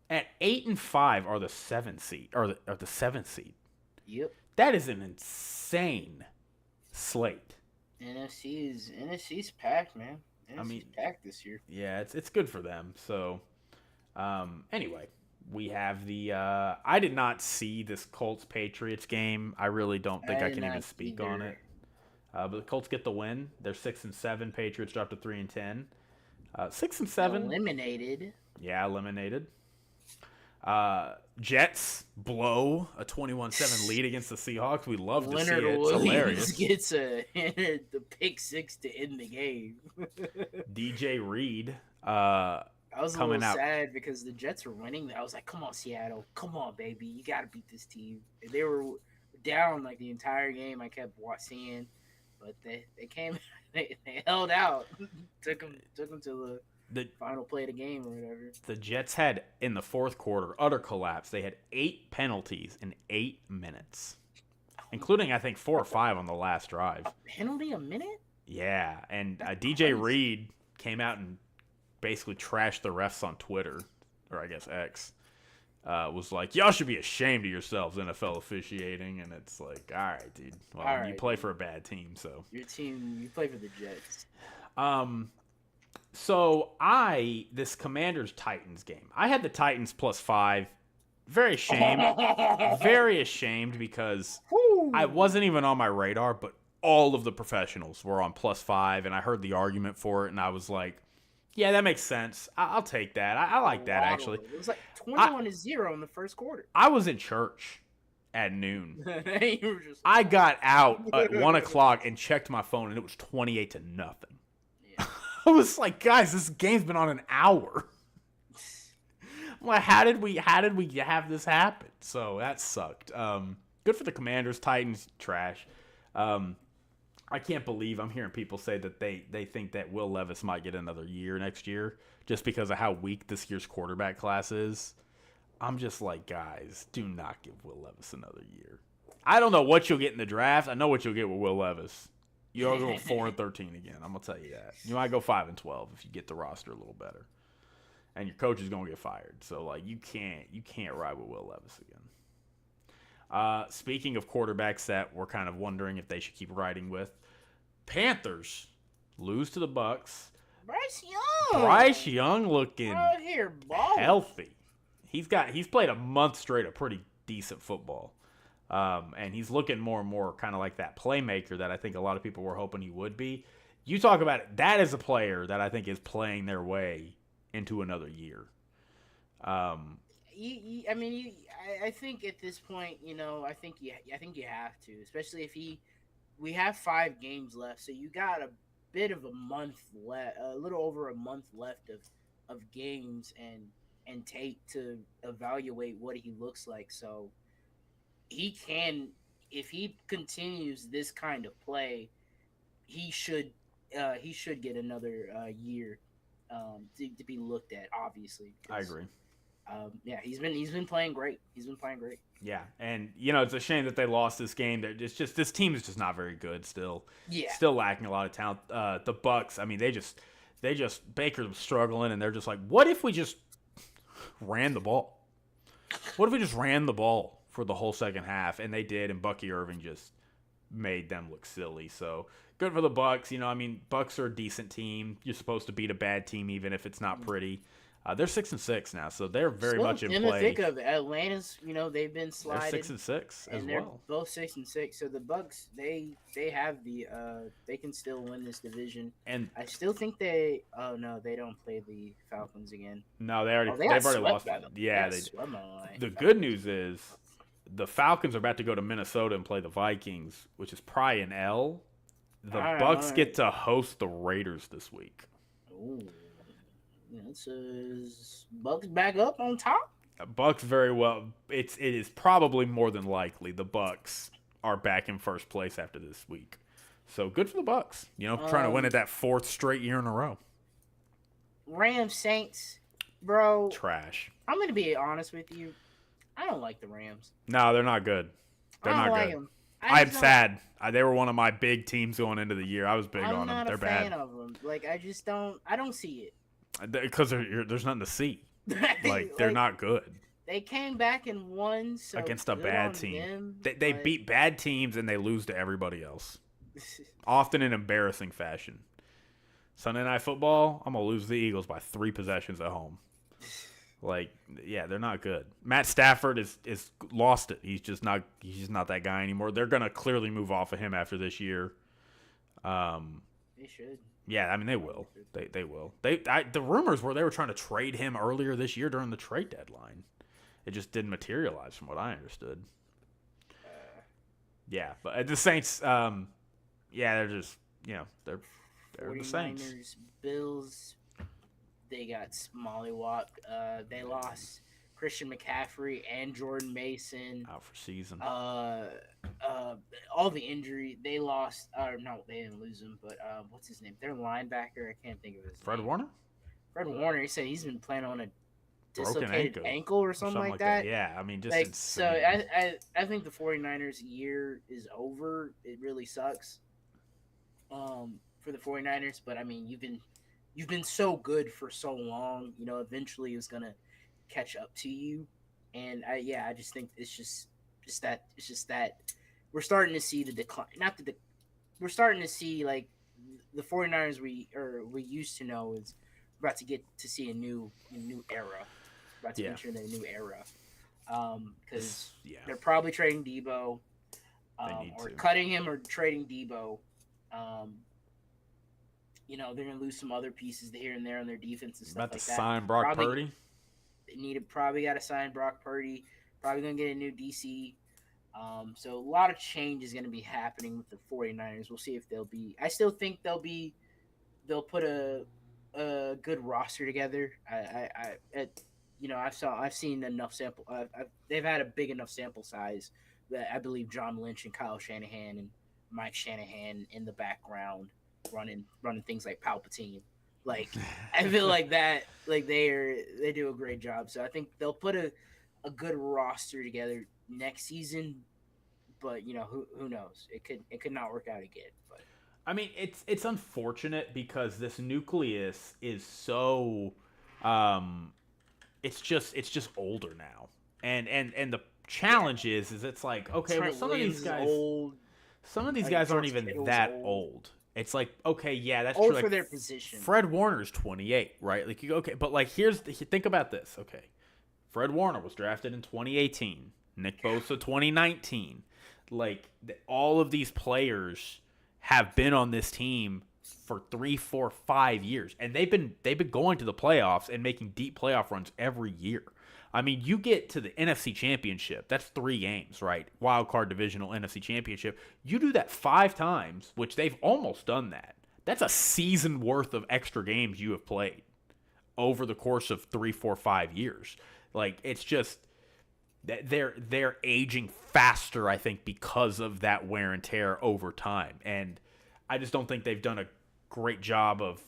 at 8-5 are the 7th seed or the 7th seed. Yep. That is an insane slate. NFC's packed, man. NFC's packed this year. Yeah, it's good for them. So, anyway, we have the. I did not see this Colts Patriots game. I really don't think I can even speak on it. But the Colts get the win. They're 6-7. Patriots drop to 3-10. 6-7. Eliminated. Yeah, eliminated. Jets blow a 21-7 lead against the Seahawks. We love to see it. It's hilarious. Gets the pick six to end the game. DJ Reed. I was a little sad because the Jets were winning. I was like, "Come on, Seattle! Come on, baby! You got to beat this team." And they were down like the entire game. I kept seeing, but they came. They held out. took them to the final play of the game or whatever. The Jets had, in the fourth quarter, utter collapse. They had 8 penalties in 8 minutes, including, I think, 4 or 5 on the last drive. A penalty a minute? Yeah, and DJ Reed came out and basically trashed the refs on Twitter, or I guess X. Was like, y'all should be ashamed of yourselves, NFL officiating. And it's like, all right, dude. Well, you play for a bad team, so. Your team, you play for the Jets. So this Commanders-Titans game, I had the Titans +5. Very ashamed. Very ashamed because I wasn't even on my radar, but all of the professionals were on +5, and I heard the argument for it, and I was like, yeah, that makes sense. I'll take that. I like that, actually. It was like 21-0 in the first quarter. I was in church at noon. You were just... I got out at 1 o'clock and checked my phone, and it was 28-0. Yeah. I was like, guys, this game's been on an hour. I'm like, how did we have this happen? So that sucked. Good for the Commanders. Titans, trash. I can't believe I'm hearing people say that they think that Will Levis might get another year next year just because of how weak this year's quarterback class is. I'm just like, guys, do not give Will Levis another year. I don't know what you'll get in the draft. I know what you'll get with Will Levis. You'll go 4-13 again. I'm gonna tell you that. You might go 5-12 if you get the roster a little better, and your coach is gonna get fired. So like, you can't ride with Will Levis again. Speaking of quarterbacks that we're kind of wondering if they should keep riding with, Panthers lose to the Bucks. Bryce Young looking healthy. He's played a month straight of pretty decent football. And he's looking more and more kind of like that playmaker that I think a lot of people were hoping he would be. You talk about it. That is a player that I think is playing their way into another year. I think at this point, I think you have to, especially if we have 5 games left, so you got a bit of a month left, a little over a month left of games and tape to evaluate what he looks like. So he can, if he continues this kind of play, he should get another year to be looked at. Obviously, I agree. He's been playing great. Yeah, and it's a shame that they lost this game. It's just this team is just not very good still. Yeah, still lacking a lot of talent. The Bucks, I mean, they just Baker was struggling, and they're just like, what if we just ran the ball? What if we just ran the ball for the whole second half? And they did, and Bucky Irving just made them look silly. So good for the Bucks. Bucks are a decent team. You're supposed to beat a bad team even if it's not pretty. They're 6-6 now, so they're very much in play. Think of Atlanta's, they've been sliding. They're 6-6 as they're well. Both 6-6. So the Bucks, they have they can still win this division. And I still think they don't play the Falcons again. No, they've already lost. Yeah, the good news is the Falcons are about to go to Minnesota and play the Vikings, which is probably an L. The Bucks get to host the Raiders this week. Ooh. Bucks back up on top. Bucks very well. It is probably more than likely the Bucks are back in first place after this week. So good for the Bucks. Trying to win it that 4th straight year in a row. Rams Saints, bro. Trash. I'm gonna be honest with you. I don't like the Rams. No, they're not good. They're not like good. Them. I'm sad. They were one of my big teams going into the year. I was big on them. They're bad. I'm not a fan of them. Like I don't see it. Because there's nothing to see. They're not good. they came back and won. So against a good bad on team. them, They beat bad teams and they lose to everybody else, often in embarrassing fashion. Sunday Night Football, I'm gonna lose the Eagles by 3 possessions at home. Like, yeah, they're not good. Matt Stafford is lost it. He's just not that guy anymore. They're gonna clearly move off of him after this year. They should. Yeah, I mean they will. They will. The rumors were they were trying to trade him earlier this year during the trade deadline. It just didn't materialize, from what I understood. Yeah, but the Saints, yeah, they're just they're the Saints. Bills, they got mollywopped. They lost Christian McCaffrey and Jordan Mason out for season. All the injury they lost. No, they didn't lose him. But what's his name? Their linebacker. I can't think of his name. Fred Warner. Fred Warner. He said he's been playing on a dislocated ankle or something like that. Yeah, I mean, just like, insane. So I think the 49ers year is over. It really sucks. For the 49ers, but I mean, you've been so good for so long. Eventually it's gonna catch up to you, and I just think it's just that we're starting to see the decline. We're starting to see like the 49ers we used to know is about to get to see a new era. About to enter the new era, because they're probably trading Debo, or cutting him or trading Debo. They're gonna lose some other pieces here and there on their defense and stuff about like to that. Sign Brock Purdy. They probably got to sign Brock Purdy. Probably gonna get a new DC. So a lot of change is gonna be happening with the 49ers. We'll see if they'll be. I still think they'll put a good roster together. I've seen enough sample. They've had a big enough sample size that I believe John Lynch and Kyle Shanahan and Mike Shanahan in the background running things like Palpatine. Like, I feel like that. Like they do a great job. So I think they'll put a good roster together next season. But who knows? It could not work out again. But I mean, it's unfortunate because this nucleus is so. It's just older now, and the challenge is it's like, okay, Trent well, some Williams of these guys, old. aren't even that old. It's like, okay, yeah, that's old true. Like, for their position. Fred Warner's 28, right? Like, okay, but like, think about this. Okay, Fred Warner was drafted in 2018. Nick Bosa 2019. Like, all of these players have been on this team for 3, 4, 5 years, and they've been going to the playoffs and making deep playoff runs every year. I mean, you get to the NFC Championship, that's 3 games, right? Wild card divisional NFC Championship. You do that 5 times, which they've almost done that. That's a season worth of extra games you have played over the course of 3, 4, 5 years. Like, it's just they're aging faster, I think, because of that wear and tear over time. And I just don't think they've done a great job of.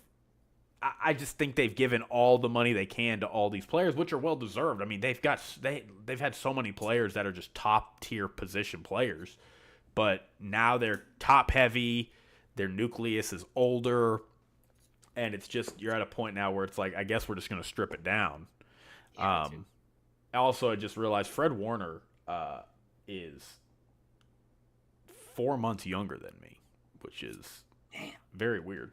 I just think they've given all the money they can to all these players, which are well deserved. I mean, they've had so many players that are just top tier position players, but now they're top heavy. Their nucleus is older, and it's just you're at a point now where it's like, I guess we're just going to strip it down. Yeah, Also, I just realized Fred Warner is 4 months younger than me, which is very weird.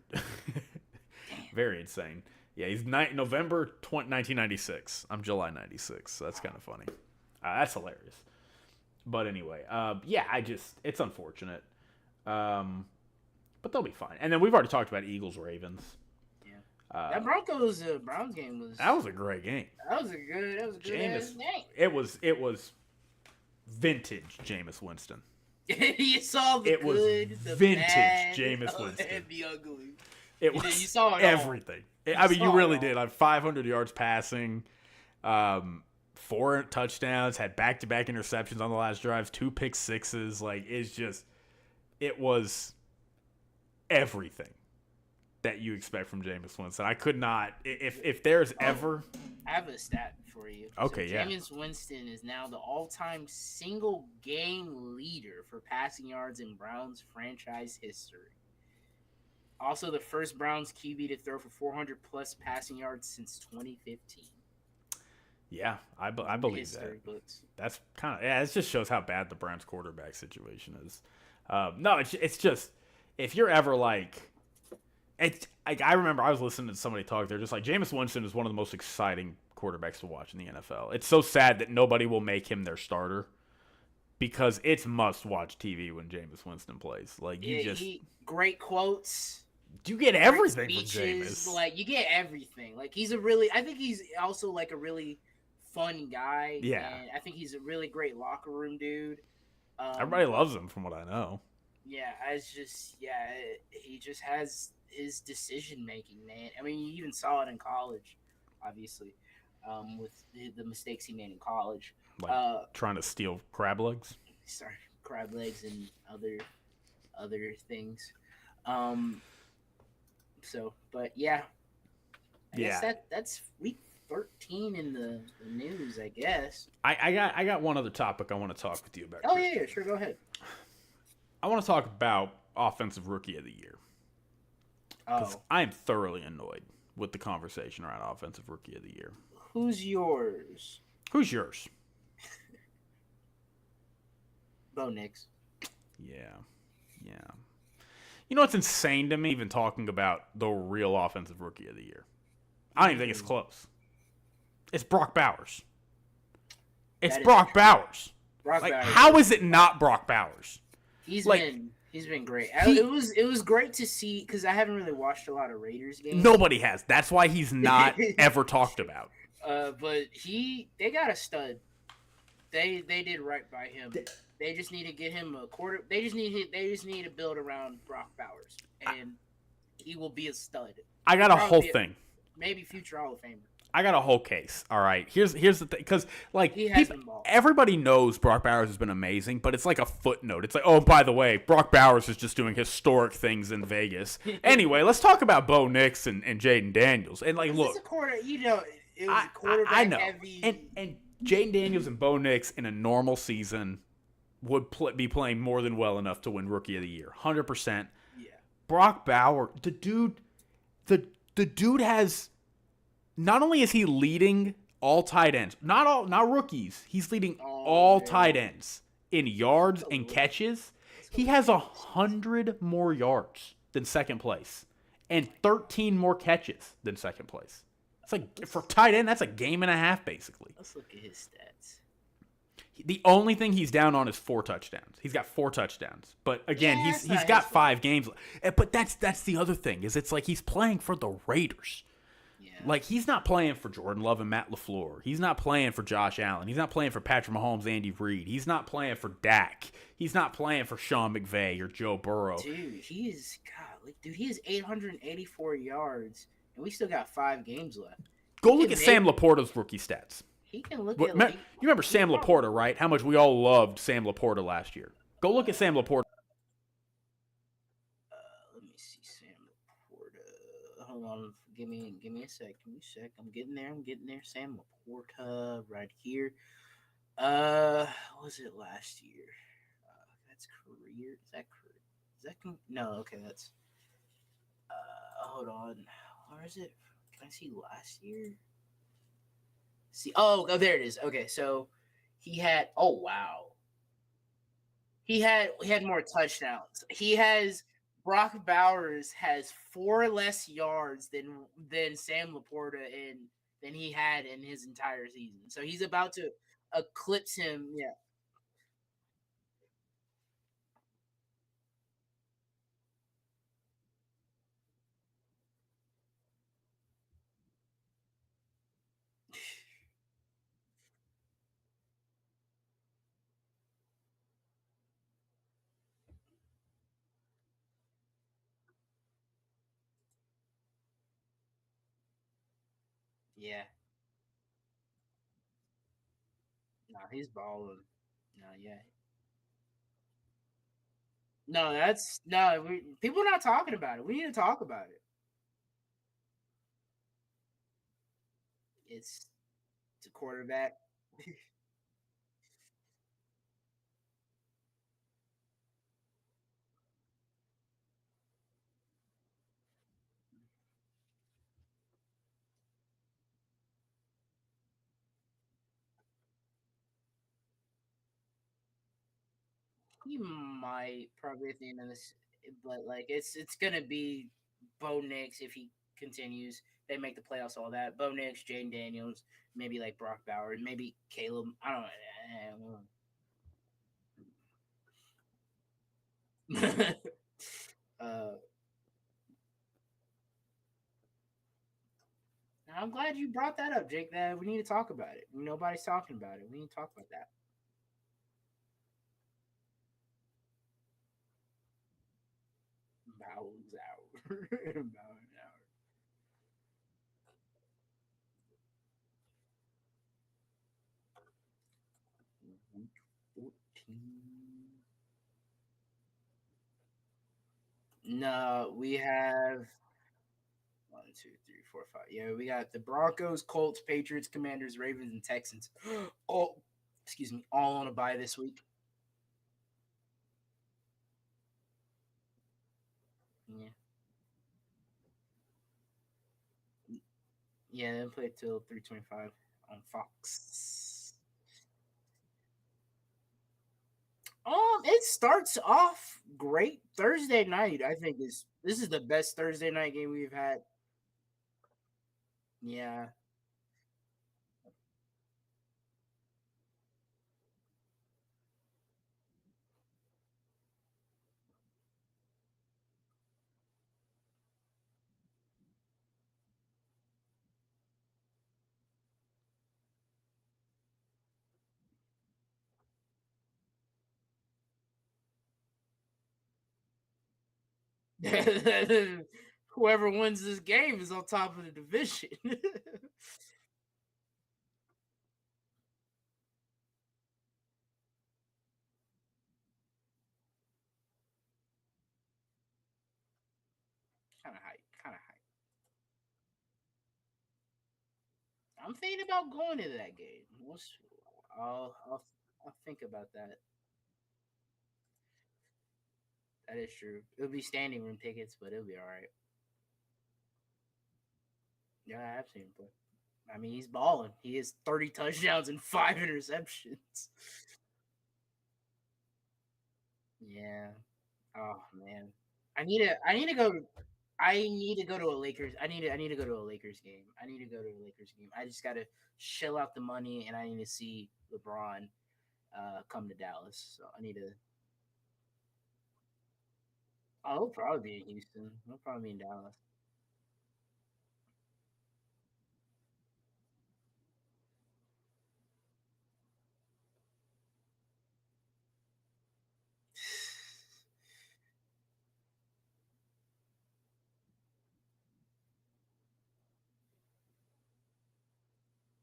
Very insane. Yeah, he's November 1996. I'm July 96, so that's kind of funny. That's hilarious. But anyway, it's unfortunate. But they'll be fine. And then we've already talked about Eagles-Ravens. Yeah. That Browns game was. That was a great game. That was a good game. It was vintage Jameis Winston. You saw the vintage bad, Jameis Winston. And the ugly. It was you saw it everything. You really did. 500 yards passing, 4 touchdowns, had back-to-back interceptions on the last drives, 2 pick sixes. Like, it was everything that you expect from Jameis Winston. I could not. If there's ever, I have a stat for you. Okay, Jameis Winston is now the all-time single game leader for passing yards in Browns franchise history. Also, the first Browns QB to throw for 400 plus passing yards since 2015. Yeah, I in the believe that. history books. That's kind of yeah. It just shows how bad the Browns quarterback situation is. No, it's just if you're ever like it's like I remember I was listening to somebody talk. They're just like Jameis Winston is one of the most exciting quarterbacks to watch in the NFL. It's so sad that nobody will make him their starter because it's must watch TV when Jameis Winston plays. Like you Yeah, just he great quotes, you get great everything from speeches. Jameis. Like you get everything. Like he's a really. I think he's also like a really fun guy, Yeah, and I think he's a really great locker room dude. everybody loves him from what I know. Yeah, as just yeah, he just has his decision making, man. I mean, you even saw it in college, obviously, with the mistakes he made in college. Like Uh, trying to steal crab legs. sorry, crab legs and other things. Um, but yeah, I guess Yeah, that's week 13 in the news. I guess. I got one other topic I want to talk with you about. Oh Chris. yeah, sure, go ahead. I want to talk about offensive rookie of the year because Oh, I am thoroughly annoyed with the conversation around offensive rookie of the year. who's yours? Who's yours? Bo Nix. Yeah, yeah. You know what's insane to me? Even talking about the real offensive rookie of the year, I don't even think it's close. It's Brock Bowers. It's That is Brock true. Bowers. Brock Like, Bowers. how is it not Brock Bowers? He's Like, been great. he- It was great to see because I haven't really watched a lot of Raiders games. Nobody has. That's why he's not ever talked about. But they got a stud. They did right by him. They just need to get him a quarter. They just need to build around Brock Bowers, and he will be a stud. I got a whole Probably thing. Maybe future Hall of Famer. I got a whole case. All right. Here's the thing, because like He has been balling. everybody knows Brock Bowers has been amazing, but it's like a footnote. It's like, oh, by the way, Brock Bowers is just doing historic things in Vegas. Anyway, let's talk about Bo Nix and Jaden Daniels. And like, look, It's a quarter. It was a quarterback I know, heavy. and Jaden Daniels and Bo Nix in a normal season would be playing more than well enough to win Rookie of the Year, 100%. Yeah. Brock Bauer, the dude has. Not only is he leading all tight ends, not rookies, he's leading all tight ends in yards and catches. He has 100 more yards than second place and 13 more catches than second place. It's like for tight end, that's a game and a half basically. Let's look at his stats. The only thing he's down on is 4 touchdowns. He's got 4 touchdowns, but again, Yeah, he's got 5 games. But that's the other thing is it's like he's playing for the Raiders. Yeah. Like, he's not playing for Jordan Love and Matt LaFleur. He's not playing for Josh Allen. He's not playing for Patrick Mahomes, Andy Reid. He's not playing for Dak. He's not playing for Sean McVay or Joe Burrow. Dude, he has 884 yards, and we still got 5 games left. Go look at Sam Laporta's rookie stats. He can look You remember Sam Laporta, right? How much we all loved Sam Laporta last year. Go look at Sam Laporta. Let me see Sam Laporta. Hold on, give me a sec. Give me a sec. I'm getting there. Sam Laporta right here. What was it last year? That's career. No? Okay, that's. Hold on. Where is it? Can I see last year? See. Oh, there it is. Okay, so he had. Oh wow. He had more touchdowns. Brock Bowers has 4 less yards than Sam Laporta than he had in his entire season. So he's about to eclipse him. Yeah. Yeah. No, he's balling. No, yeah. No, that's no. People are not talking about it. We need to talk about it. It's a quarterback. He might probably at the end of this, but like it's gonna be Bo Nix if he continues. They make the playoffs, all that. Bo Nix, Jane Daniels, maybe like Brock Bowers, maybe Caleb. I don't know. uh, I'm glad you brought that up, Jake. That we need to talk about it. Nobody's talking about it. We need to talk about that. Bowles out. Bowles out. Week 14. No, we have one, two, three, four, five. Yeah, we got the Broncos, Colts, Patriots, Commanders, Ravens, and Texans. Oh, excuse me, all on a bye this week. Yeah, yeah, they play till 3:25 on Fox. It starts off great. Thursday night, I think is this is the best Thursday night game we've had. Yeah. Whoever wins this game is on top of the division. Kind of hype. Kind of hype. I'm thinking about going to that game. I'll think about that. That is true. It'll be standing room tickets, but it'll be all right. Yeah, I've seen him play. I mean, he's balling. He has 30 touchdowns and 5 interceptions. Yeah. Oh man. I need to go I need to go to a Lakers. I need to go to a Lakers game. I need to go to a Lakers game. I just gotta shell out the money and I need to see LeBron come to Dallas. So I need to oh he'll probably be in Houston. He'll probably be in Dallas.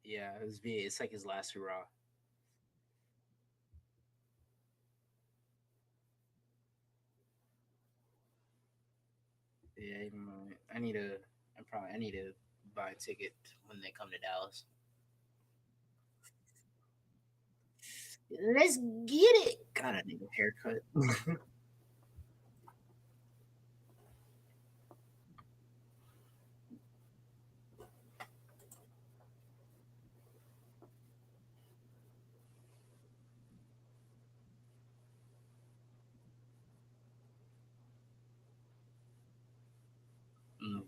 Yeah, it's like his last hurrah. Yeah, I need to I need to buy a ticket when they come to Dallas. Let's get it. God, I need a haircut.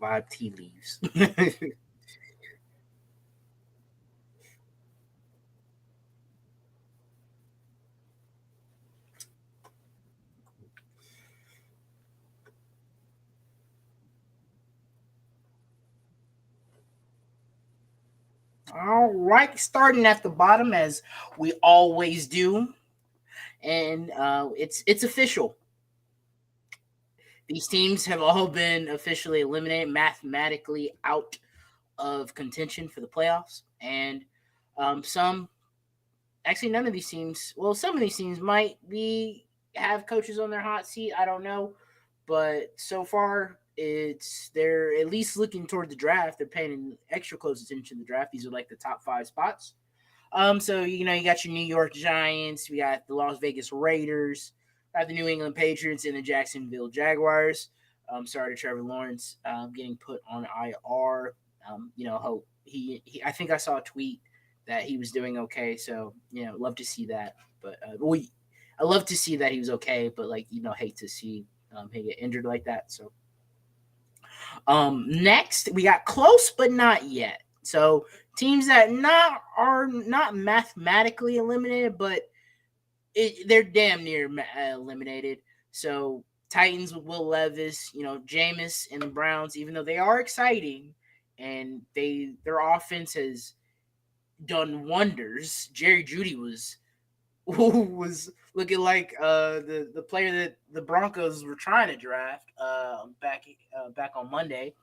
Vibe tea leaves. All right, starting at the bottom as we always do, and it's official. These teams have all been officially eliminated, mathematically out of contention for the playoffs, and some actually none of these teams. Well, some of these teams might be have coaches on their hot seat. I don't know, but so far they're at least looking toward the draft. They're paying extra close attention to the draft. These are like the top five spots. So you got your New York Giants, we got the Las Vegas Raiders, got the New England Patriots, and the Jacksonville Jaguars. Sorry to Trevor Lawrence getting put on IR. Hope I think I saw a tweet that he was doing okay. So love to see that. But I love to see that he was okay, but like hate to see him get injured like that. So next we got close but not yet. So teams that not are not mathematically eliminated, but they're damn near eliminated. So Titans with Will Levis, Jameis and the Browns, even though they are exciting and their offense has done wonders. Jerry Judy was looking like the player that the Broncos were trying to draft back on Monday.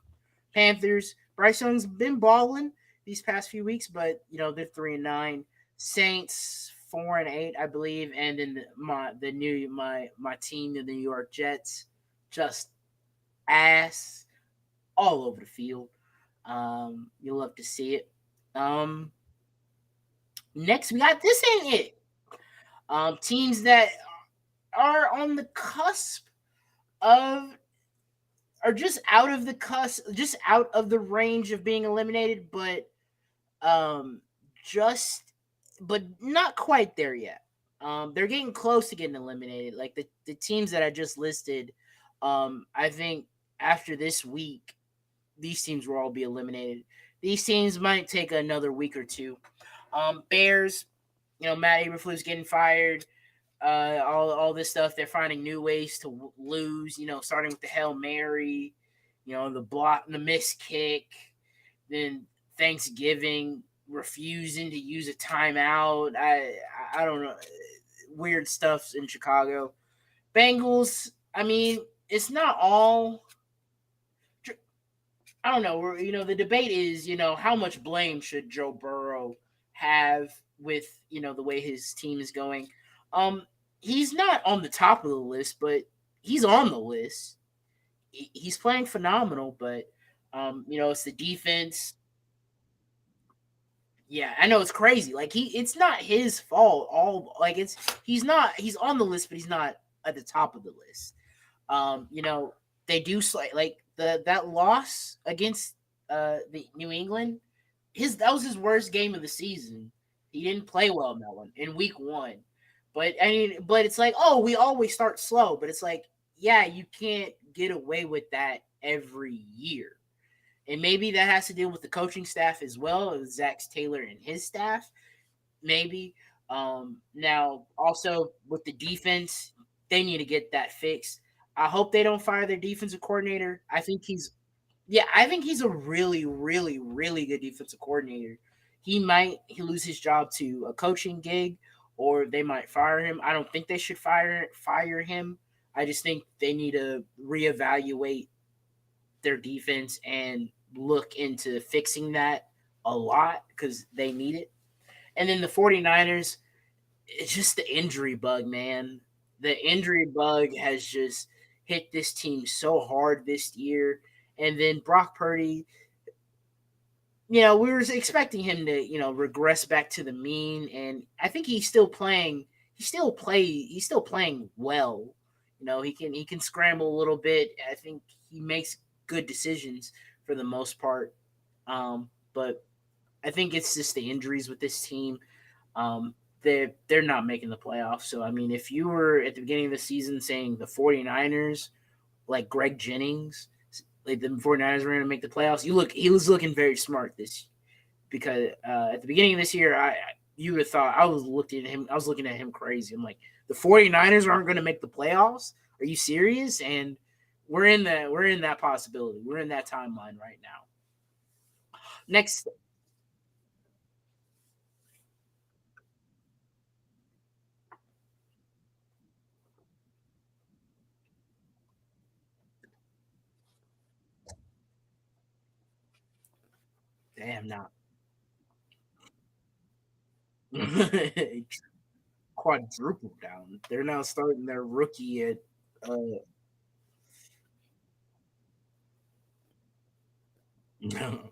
Panthers, Bryce Young's been balling these past few weeks, but they're 3-9. Saints 4-8, I believe, and then my team, the New York Jets, just ass all over the field. You'll love to see it. Next we got this ain't it. Teams that are on the cusp of are just out of the just out of the range of being eliminated, but um, just but not quite there yet. They're getting close to getting eliminated. Like the teams that I just listed, I think after this week, these teams will all be eliminated. These teams might take another week or two. Bears, Matt Eberflus getting fired. All this stuff. They're finding new ways to lose. Starting with the Hail Mary, the missed kick, then Thanksgiving refusing to use a timeout. I don't know, weird stuff in Chicago. Bengals. I mean, it's not all. I don't know. The debate is, how much blame should Joe Burrow have with, the way his team is going. He's not on the top of the list, but he's on the list. He's playing phenomenal, but it's the defense. Yeah, I know it's crazy. Like it's not his fault. He's on the list, but he's not at the top of the list. They do like that loss against the New England. That was his worst game of the season. He didn't play well in that one in week 1. But it's like, oh, we always start slow, but it's like, yeah, you can't get away with that every year. And maybe that has to deal with the coaching staff as well, with Zach Taylor and his staff. Maybe. Now, also with the defense, they need to get that fixed. I hope they don't fire their defensive coordinator. I think he's a really, really, really good defensive coordinator. He lose his job to a coaching gig, or they might fire him. I don't think they should fire him. I just think they need to reevaluate their defense and look into fixing that a lot because they need it. And then the 49ers, it's just the injury bug, man. The injury bug has just hit this team so hard this year. And then Brock Purdy, we were expecting him to, regress back to the mean. And I think he's still playing. He's still playing well. He can scramble a little bit. I think he makes good decisions for the most part. But I think it's just the injuries with this team. They're not making the playoffs. So, I mean, if you were at the beginning of the season saying the 49ers, like Greg Jennings, like the 49ers were going to make the playoffs, he was looking very smart this because at the beginning of this year, you would have thought I was looking at him crazy. I'm like, the 49ers aren't going to make the playoffs? Are you serious? And we're in that possibility. We're in that timeline right now. Next, damn, not quadruple down. They're now starting their rookie at no.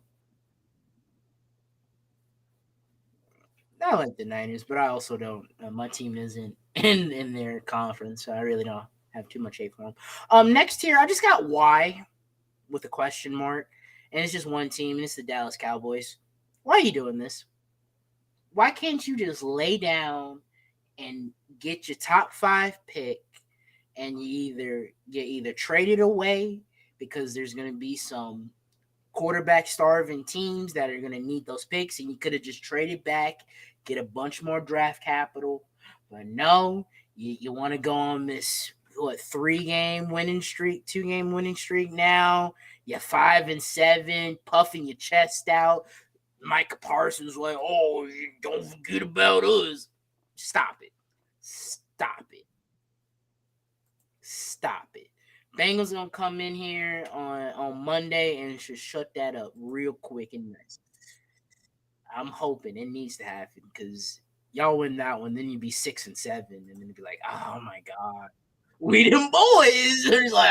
I like the Niners, but I also don't. My team isn't in their conference, so I really don't have too much hate for them. Next here, I just got Y with a question mark, and it's just one team, and it's the Dallas Cowboys. Why are you doing this? Why can't you just lay down and get your top 5 pick, and you either get traded away because there's going to be some quarterback starving teams that are going to need those picks, and you could have just traded back, get a bunch more draft capital. But no, you want to go on this 3-game winning streak, 2-game winning streak now. You're 5-7, puffing your chest out. Micah Parsons like, oh, don't forget about us. Stop it. Stop it. Stop it. Bengals gonna come in here on Monday and should shut that up real quick and nice. I'm hoping it needs to happen because y'all win that one, then you'd be 6-7, and then you'd be like, oh my god, we them boys. It's like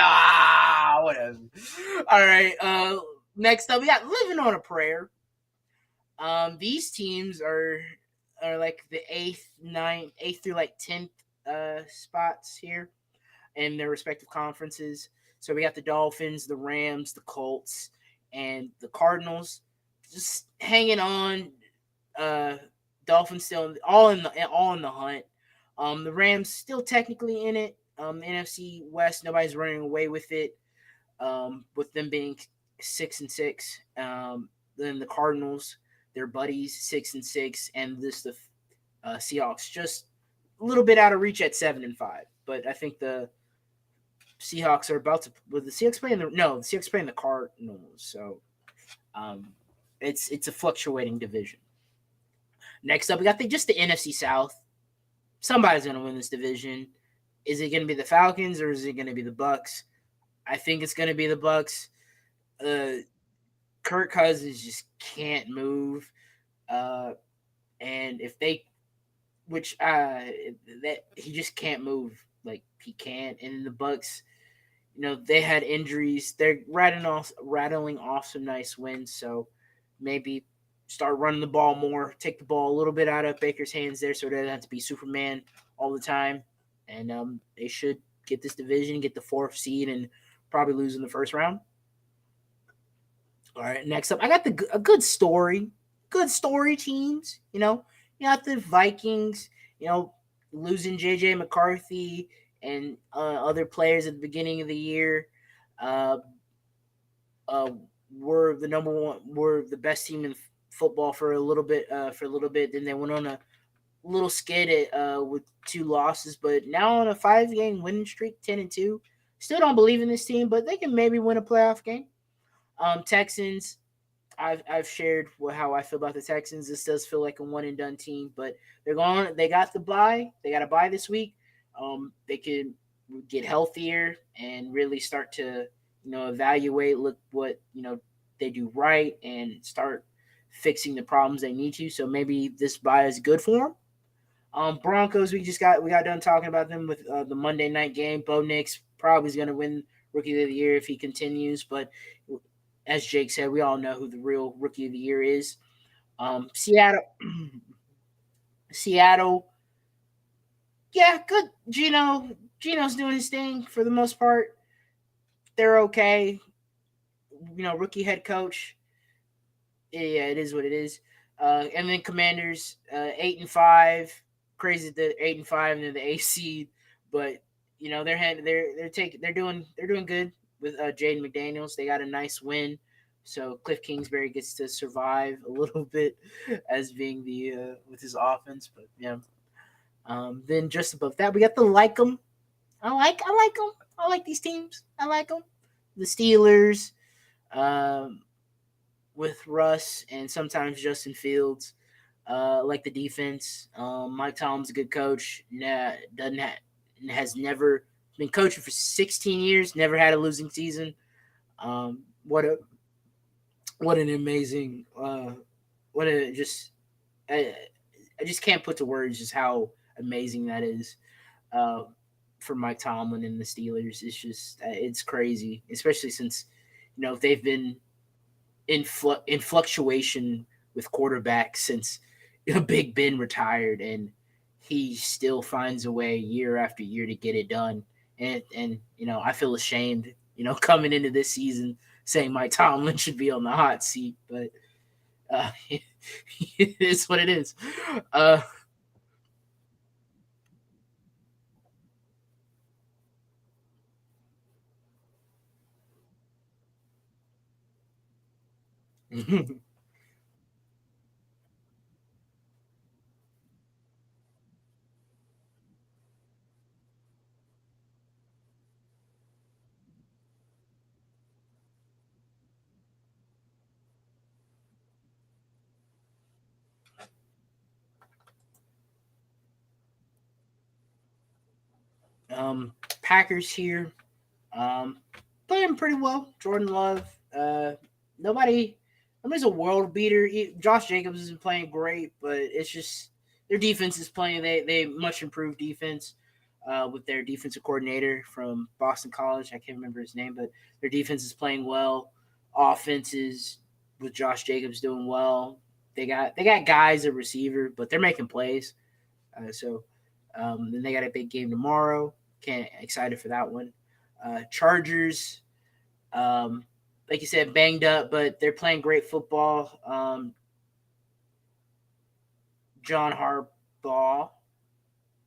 whatever. All right. Next up we got living on a prayer. These teams are like the eighth through like 10th spots here in their respective conferences. So we got the Dolphins, the Rams, the Colts, and the Cardinals just hanging on. Dolphins still all in the hunt. The Rams still technically in it. The NFC West, nobody's running away with it. With them being 6-6. Then the Cardinals, their buddies, 6-6, and the Seahawks just a little bit out of reach at 7-5. But I think the Seahawks are about to. With the Seahawks playing the Seahawks playing the Cardinals. So, it's a fluctuating division. Next up, we got the NFC South. Somebody's going to win this division. Is it going to be the Falcons or is it going to be the Bucks? I think it's going to be the Bucks. Kirk Cousins just can't move, and if they, that he just can't move, like he can't. And the Bucks, they had injuries. They're rattling off some nice wins. So maybe start running the ball more, take the ball a little bit out of Baker's hands there, so it doesn't have to be Superman all the time. And they should get this division, get the 4th seed, and probably lose in the first round. All right, next up, I got a good story teams. You got the Vikings. Losing JJ McCarthy and other players at the beginning of the year. Were the number one, were the best team in football for a little bit. Then they went on a little skid with 2 losses, but now on a 5-game winning streak, 10-2. Still don't believe in this team, but they can maybe win a playoff game. Texans, I've shared how I feel about the Texans. This does feel like a one and done team, but they're going. They got the bye. They got a bye this week. They can get healthier and really start to evaluate, look what they do right, and start fixing the problems they need to. So maybe this bye is good for them. Broncos, we got done talking about them with the Monday night game. Bo Nix probably is going to win Rookie of the Year if he continues, but as Jake said, we all know who the real Rookie of the Year is. Seattle, yeah, good. Geno's doing his thing for the most part. They're okay. Rookie head coach. Yeah, it is what it is. And then Commanders, 8-5. Crazy that 8-5 and they're the A seed, but they're doing good with Jaden McDaniels. They got a nice win, so Cliff Kingsbury gets to survive a little bit as being the with his offense. But yeah, then just above that we got the like them. I like them. I like these teams. I like them. The Steelers, with Russ and sometimes Justin Fields. Like the defense. Mike Tomlin's a good coach. Has never been coaching for 16 years. Never had a losing season. What an amazing. I just can't put to words just how amazing that is. For Mike Tomlin and the Steelers, it's crazy, especially since they've been in fluctuation with quarterbacks since Big Ben retired, and he still finds a way year after year to get it done. And I feel ashamed, coming into this season saying Mike Tomlin should be on the hot seat, but it is what it is. Packers here. Um, Playing pretty well. Jordan Love. Nobody. Nobody's a world beater. Josh Jacobs isn't playing great, but it's just their defense is playing. They much improved defense with their defensive coordinator from Boston College. I can't remember his name, but their defense is playing well. Offenses with Josh Jacobs doing well. They got guys at receiver, but they're making plays. Then they got a big game tomorrow. Can't excited for that one. Chargers, um, like you said, banged up, but they're playing great football. John Harbaugh,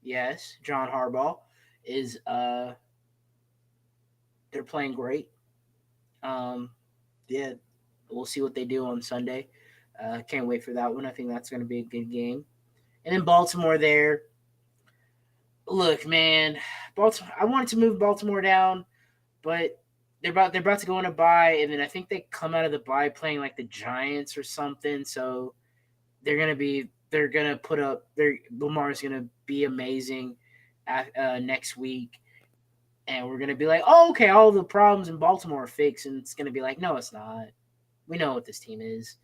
yes, John Harbaugh is they're playing great. Um, yeah, we'll see what they do on Sunday. Can't wait for that one. I think that's going to be a good game. And then Baltimore there. Look, man, Baltimore. I wanted to move Baltimore down, but they're about to go on a bye, and then I think they come out of the bye playing like the Giants or something. So they're gonna put up. Their Lamar's gonna be amazing next week, and we're gonna be like, oh, okay, all the problems in Baltimore are fixed, and it's gonna be like, no, it's not. We know what this team is.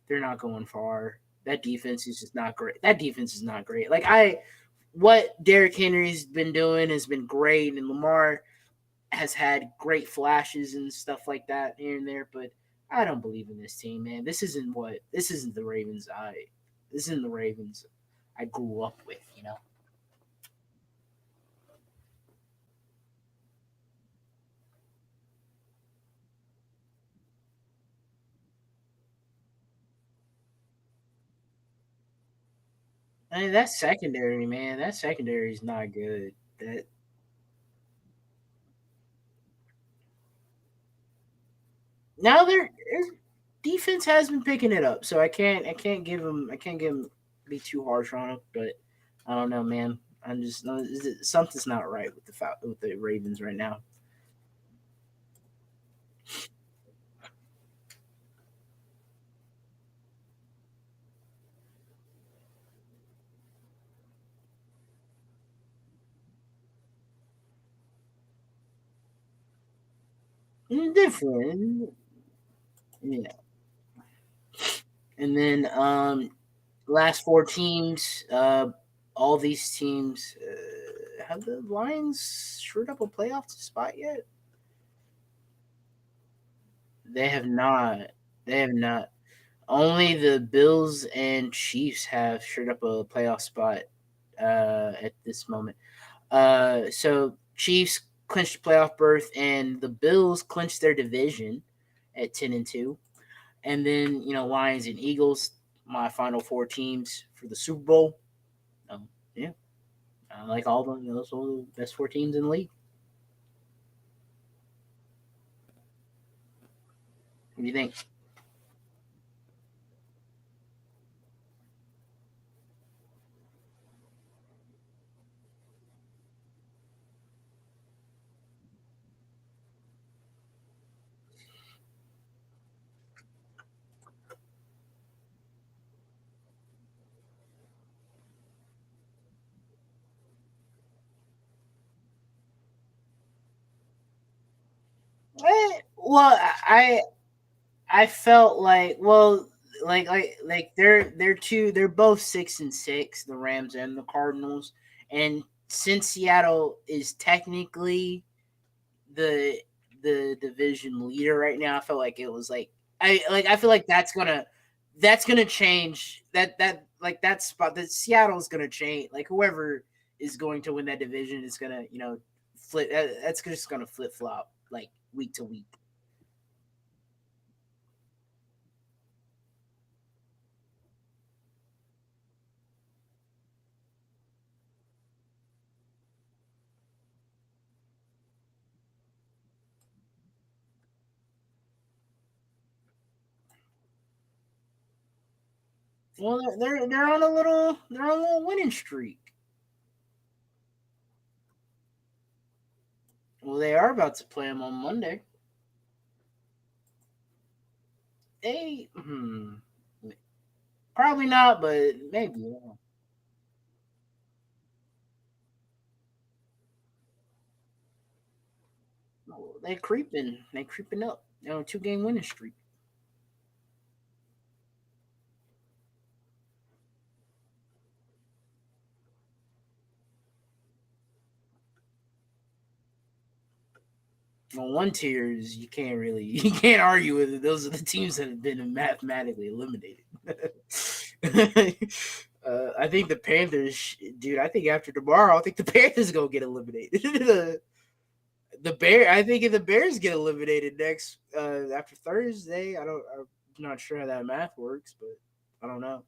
They're not going far. That defense is just not great. That defense is not great. What Derrick Henry's been doing has been great, and Lamar has had great flashes and stuff like that here and there, but I don't believe in this team, man. This isn't the Ravens this isn't the Ravens I grew up with. I mean that secondary, man, that secondary is not good. That now their defense has been picking it up, so I can't be too harsh on them, but I don't know, man. I'm just no, something's not right with the Ravens right now. Different, yeah. And then last four teams, all these teams have the Lions screwed up a playoff spot yet? They have not. They have not. Only the Bills and Chiefs have screwed up a playoff spot at this moment. So Chiefs clinched playoff berth, and the Bills clinched their division at 10-2. And then Lions and Eagles, my final four teams for the Super Bowl. Yeah, I like all of them. Those are the best four teams in the league. What do you think? Well, I felt like they're both 6-6, the Rams and the Cardinals, and since Seattle is technically the the division leader right now, I felt like it was I feel like that's gonna change that spot that Seattle's gonna change, like whoever is going to win that division is gonna flip that's just gonna flip flop like week to week. Well, they're on a little winning streak. Well, they are about to play them on Monday. They probably not, but maybe. Yeah. Well, they creeping. They creeping up. They're on a 2 game winning streak. On one tiers, you can't really you can't argue with it. Those are the teams that have been mathematically eliminated. I think the Panthers, dude. I think after tomorrow, I think the Panthers gonna get eliminated. I think if the Bears get eliminated next after Thursday, I'm not sure how that math works, but I don't know.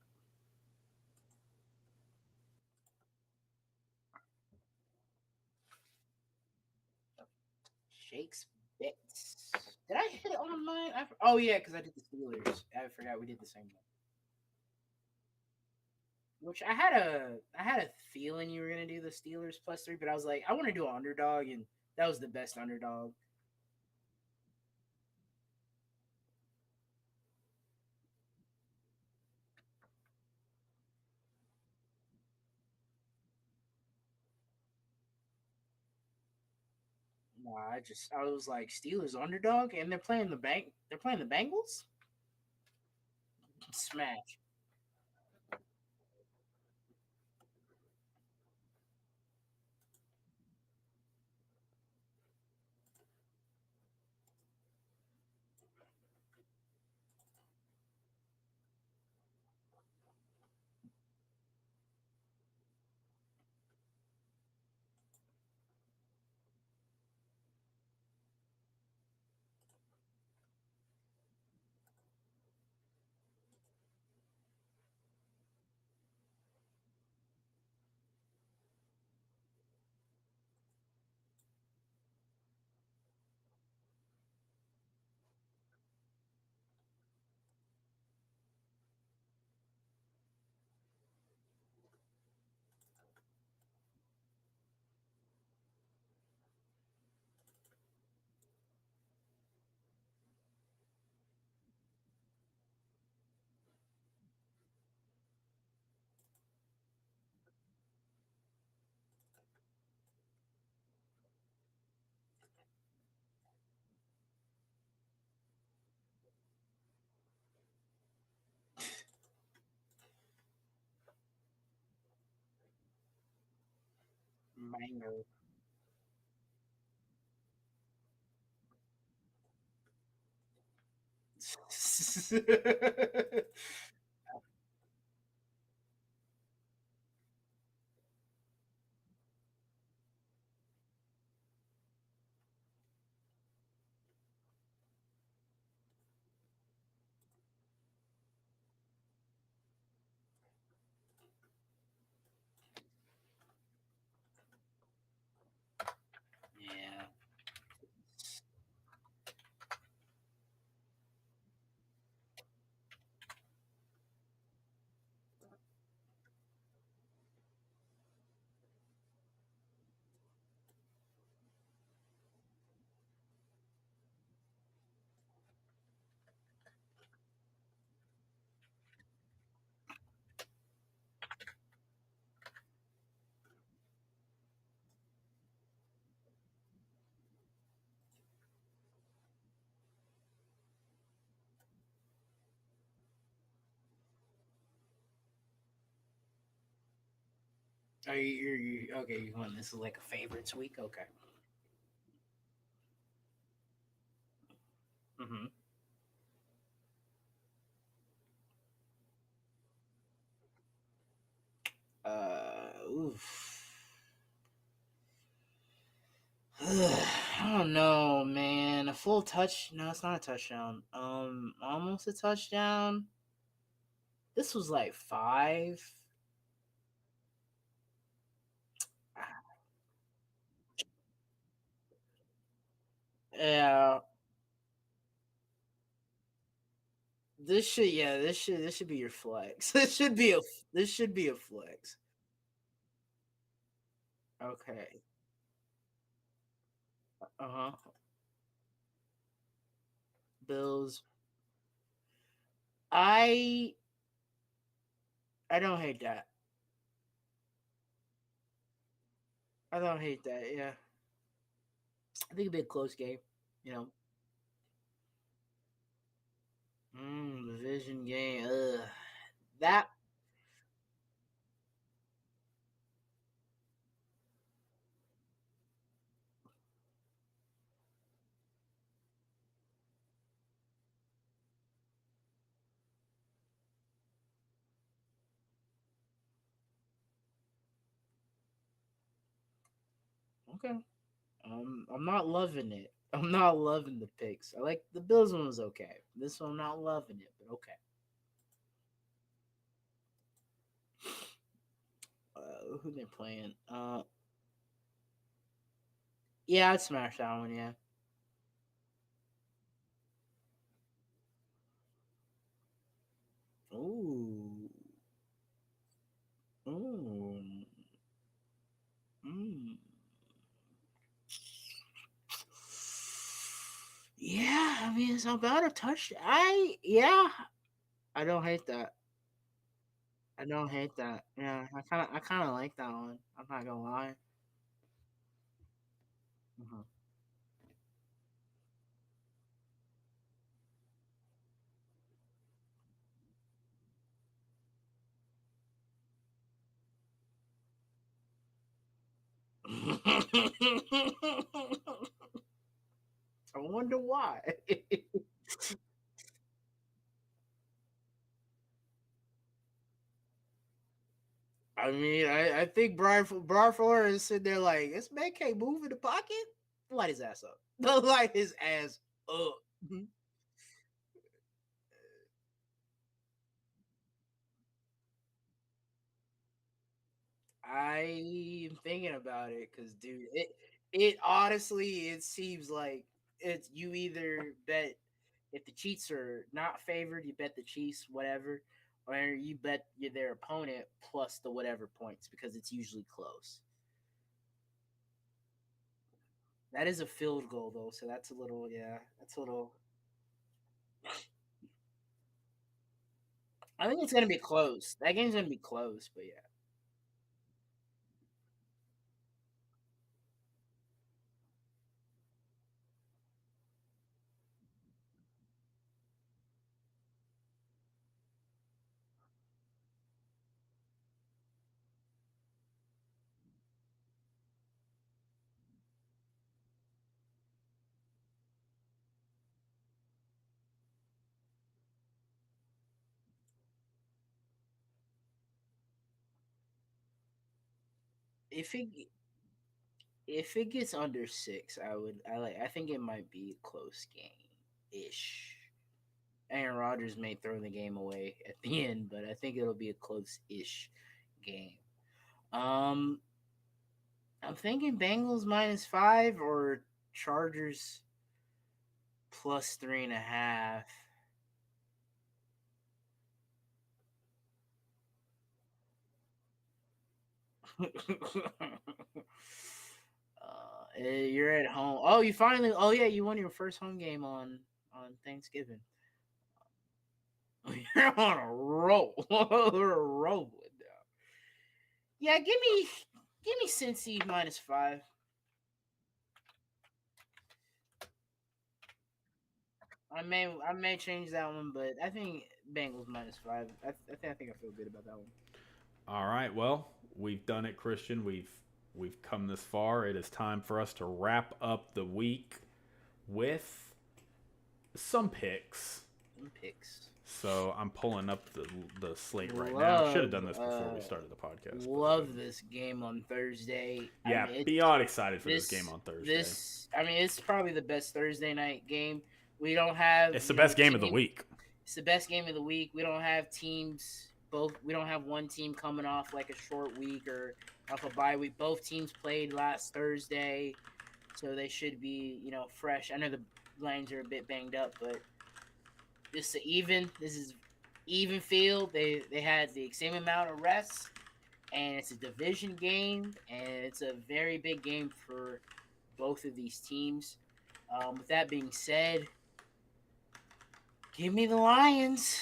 Shakes bets. Did I hit it on mine? Oh yeah, because I did the Steelers. I forgot we did the same one. Which I had a feeling you were gonna do the Steelers +3, but I was like, I want to do an underdog, and that was the best underdog. Nah, I was like Steelers underdog, and They're playing the Bengals. Smash. Mango. Yeah. Are you okay? You want this is like a favorites week? Okay. Mm-hmm. Oof. I don't know, man. A full touch? No, it's not a touchdown. Almost a touchdown. This was like 5. Yeah, This should be your flex. This should be a flex. Okay. Uh-huh. Bills. I I don't hate that. I don't hate that. Yeah. I think it'd be a close game. You know. Division game. Ugh. That okay. I'm not loving it. I'm not loving the picks. I like the Bills one was okay. This one I'm not loving it, but okay. Who they playing? Yeah, I'd smash that one. Yeah. Ooh. Ooh. Mm. Yeah, I mean it's about a touch. I don't hate that. I don't hate that. Yeah, I kind of like that one. I'm not gonna lie. I wonder why. I mean, I think Brian Flores is sitting there like, this man can't move in the pocket. Light his ass up. Light his ass up. I'm thinking about it because, dude, it honestly it seems like it's you either bet if the Chiefs are not favored, you bet the Chiefs whatever, or you bet their opponent plus the whatever points because it's usually close. That is a field goal though, so that's a little yeah, that's a little. I think it's gonna be close. That game's gonna be close, but yeah. If it if it gets under 6, I think it might be a close game ish. Aaron Rodgers may throw the game away at the end, but I think it'll be a close ish game. Um, I'm thinking Bengals -5 or Chargers +3.5. You're at home. Oh, you finally. Oh yeah, you won your first home game on Thanksgiving. You're on a roll. We're rolling now. Yeah, give me Cincy -5. I may change that one, but I think Bengals -5. I think I feel good about that one. All right, well, we've done it, Christian. We've come this far. It is time for us to wrap up the week with some picks. Some picks. So I'm pulling up the slate right now. Should have Love done this before we started the podcast. love this game on Thursday. Yeah, I mean, beyond excited for this this game on Thursday. this I mean it's probably the best Thursday night game. We don't have It's the best game of the team. week. It's the best game of the week. We don't have teams both. We don't have one team coming off like a short week or off a bye week. Both teams played last Thursday, so they should be fresh. I know the Lions are a bit banged up, but This is even field. They had the same amount of rests, and it's a division game, and it's a very big game for both of these teams. With that being said, give me the Lions.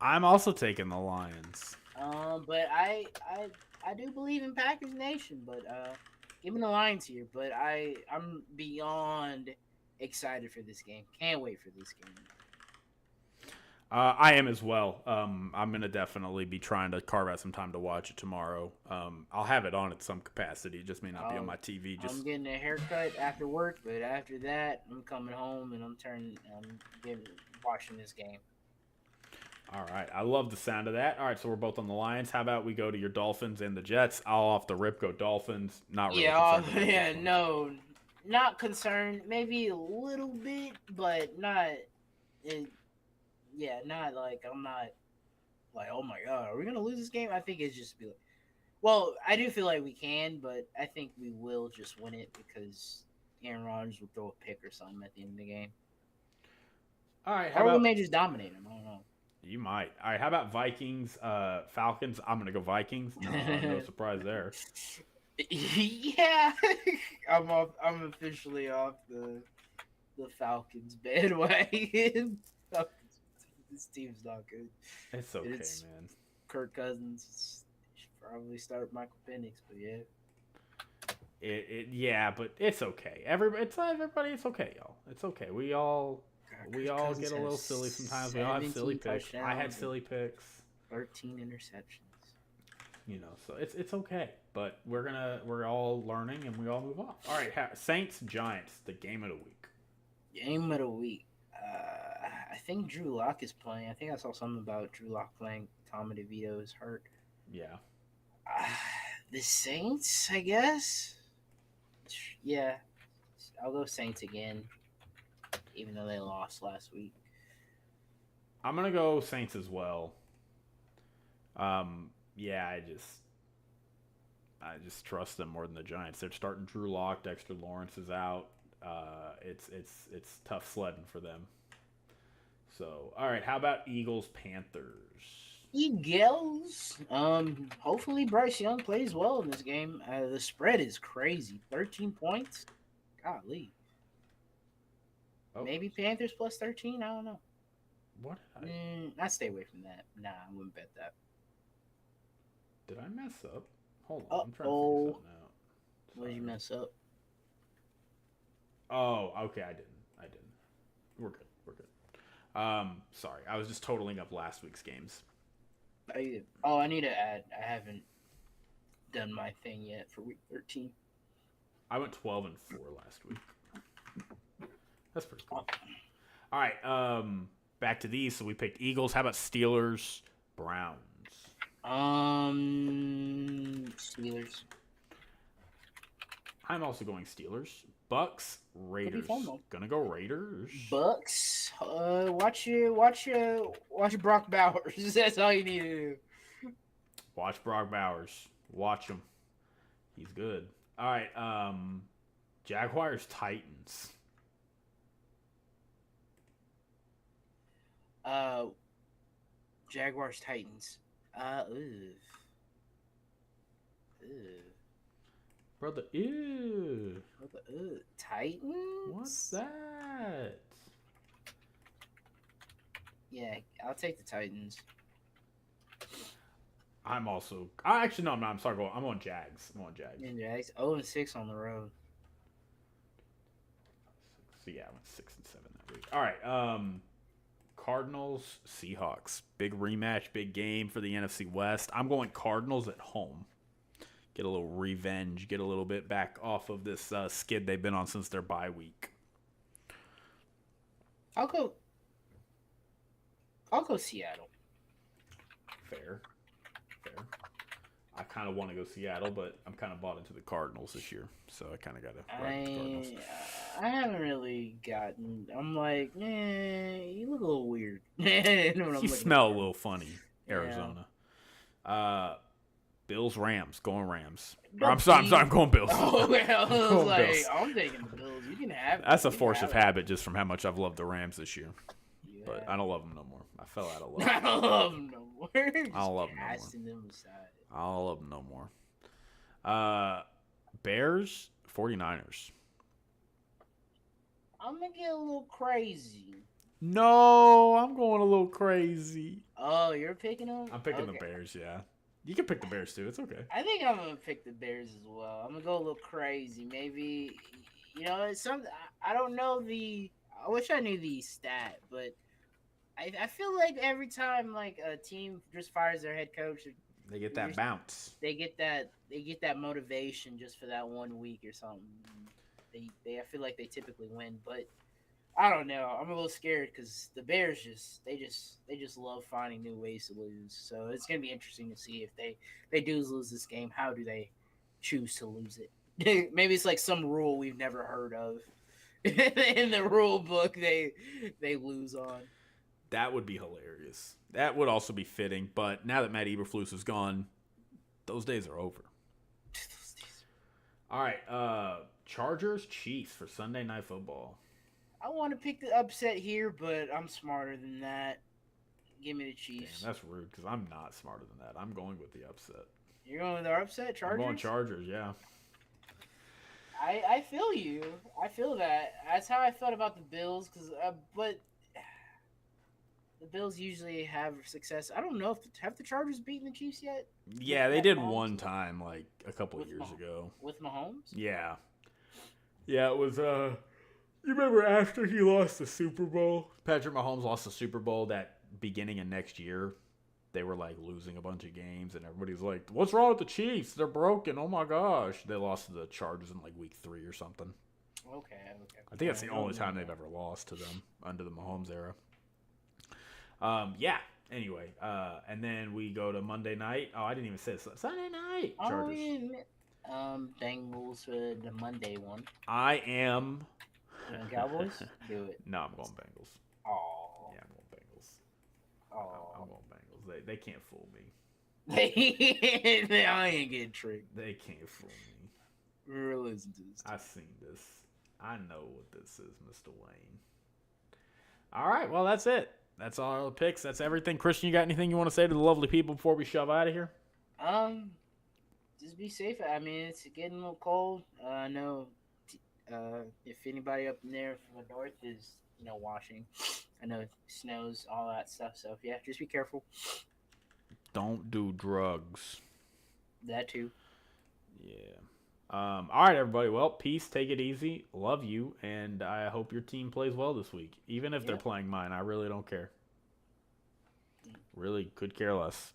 I'm also taking the Lions. But I do believe in Packers Nation, but give me the Lions here. But I'm beyond excited for this game. Can't wait for this game. I am as well. I'm going to definitely be trying to carve out some time to watch it tomorrow. I'll have it on at some capacity. It just may not be on my TV. I'm getting a haircut after work, but after that, I'm coming home and I'm watching this game. All right. I love the sound of that. All right, so we're both on the Lions. How about we go to your Dolphins and the Jets? I'll off the rip go Dolphins. Not really concerned. No. Not concerned. Maybe a little bit, but not... not like I'm not like, oh my god, are we gonna lose this game? I think it's just be like, well, I do feel like we can, but I think we will just win it because Aaron Rodgers will throw a pick or something at the end of the game. All right, we may just dominate him. I don't know. You might. All right, how about Vikings, Falcons? I'm gonna go Vikings. No surprise there. Yeah, I'm officially off the Falcons bandwagon. This team's not good. It's okay, man. Kirk Cousins should probably start Michael Penix, but yeah. But it's okay. Everybody, it's okay, y'all. It's okay. We all get a little silly sometimes. We all have silly picks. I had silly picks. 13 interceptions. So it's okay. But we're all learning and we all move on. All right, Saints Giants, the game of the week. Game of the week. I think Drew Lock is playing. I think I saw something about Drew Lock playing. Tommy DeVito is hurt. Yeah. The Saints, I guess. Yeah, I'll go Saints again, even though they lost last week. I'm gonna go Saints as well. Yeah, I just trust them more than the Giants. They're starting Drew Lock. Dexter Lawrence is out. It's tough sledding for them. So, all right, how about Eagles Panthers? Eagles. Hopefully Bryce Young plays well in this game. The spread is crazy, 13 points. Golly. Oh. Maybe Panthers plus 13. I don't know. What? I stay away from that. Nah, I wouldn't bet that. Did I mess up? Hold on, I'm trying to figure something out. What did you mess up? Oh, okay, I didn't. We're good. Sorry, I was just totaling up last week's games. I need to add. I haven't done my thing yet for week 13. I went 12-4 last week. That's pretty cool. All right, back to these. So we picked Eagles. How about Steelers, Browns? Steelers. I'm also going Steelers. Bucks, Raiders. Gonna go Raiders. Bucks. Watch Brock Bowers. That's all you need to do. Watch Brock Bowers. Watch him. He's good. All right. Jaguars, Titans. Jaguars, Titans. Brother, ew. Titans? What's that? Yeah, I'll take the Titans. I'm also... Actually, no, I'm sorry. I'm on Jags. Jags. 0-6 on the road. So, yeah, I went 6-7 that week. All right. Cardinals, Seahawks. Big rematch, big game for the NFC West. I'm going Cardinals at home. Get a little revenge. Get a little bit back off of this skid they've been on since their bye week. I'll go Seattle. Fair. I kind of want to go Seattle, but I'm kind of bought into the Cardinals this year, so I kind of got to ride the Cardinals. I haven't really gotten. I'm like, you look a little weird. You smell a little funny, Arizona. Yeah. Bills, Rams, going Rams. I'm sorry, I'm going Bills. Oh, well, I'm taking the Bills. You can have it. That's a force of habit just from how much I've loved the Rams this year. You but I don't love them no more. I fell out of love. I don't love them no more. I don't love them no more. Casting them aside. I don't love them no more. Bears, 49ers. I'm gonna get a little crazy. No, I'm going a little crazy. Oh, you're picking them? I'm picking the Bears, yeah. You can pick the Bears too. It's okay. I think I'm gonna pick the Bears as well. I'm gonna go a little crazy. Maybe, it's something. I don't know I wish I knew the stat, but I feel like every time like a team just fires their head coach, they get that bounce. They get that motivation just for that 1 week or something. I feel like they typically win, but I don't know. I'm a little scared because the Bears they just love finding new ways to lose. So it's gonna be interesting to see if they do lose this game. How do they choose to lose it? Maybe it's like some rule we've never heard of in the rule book. They lose on. That would be hilarious. That would also be fitting. But now that Matt Eberflus is gone, those days are over. All right, Chargers Chiefs for Sunday Night Football. I want to pick the upset here, but I'm smarter than that. Give me the Chiefs. Damn, that's rude because I'm not smarter than that. I'm going with the upset. You're going with the upset, Chargers? I'm going Chargers, yeah. I feel you. I feel that. That's how I felt about the Bills, but the Bills usually have success. I don't know have the Chargers beaten the Chiefs yet? Yeah, they did one time, like a couple of years ago. With Mahomes? Yeah. Yeah, it was you remember after he lost the Super Bowl? Patrick Mahomes lost the Super Bowl that beginning of next year. They were like losing a bunch of games, and everybody's like, "What's wrong with the Chiefs? They're broken. Oh my gosh!" They lost to the Chargers in like week 3 or something. Okay. I think that's the only time they've ever lost to them under the Mahomes era. Yeah. Anyway, and then we go to Monday night. Oh, I didn't even say this. Sunday night. Chargers. Bengals for the Monday one. I am. Cowboys? Do it. No, I'm going Bengals. Oh. Yeah, I'm going Bengals. Oh. I'm going Bengals. They can't fool me. I ain't getting tricked. They can't fool me. Listen to this. I've seen this. I know what this is, Mr. Wayne. All right, well, that's it. That's all the picks. That's everything. Christian, you got anything you want to say to the lovely people before we shove out of here? Just be safe. I mean, it's getting a little cold. I know if anybody up in there from the north is, watching, I know it snows, all that stuff. So, yeah, just be careful. Don't do drugs. That too. Yeah. All right, everybody. Well, peace. Take it easy. Love you. And I hope your team plays well this week. Even if they're playing mine, I really don't care. Really could care less.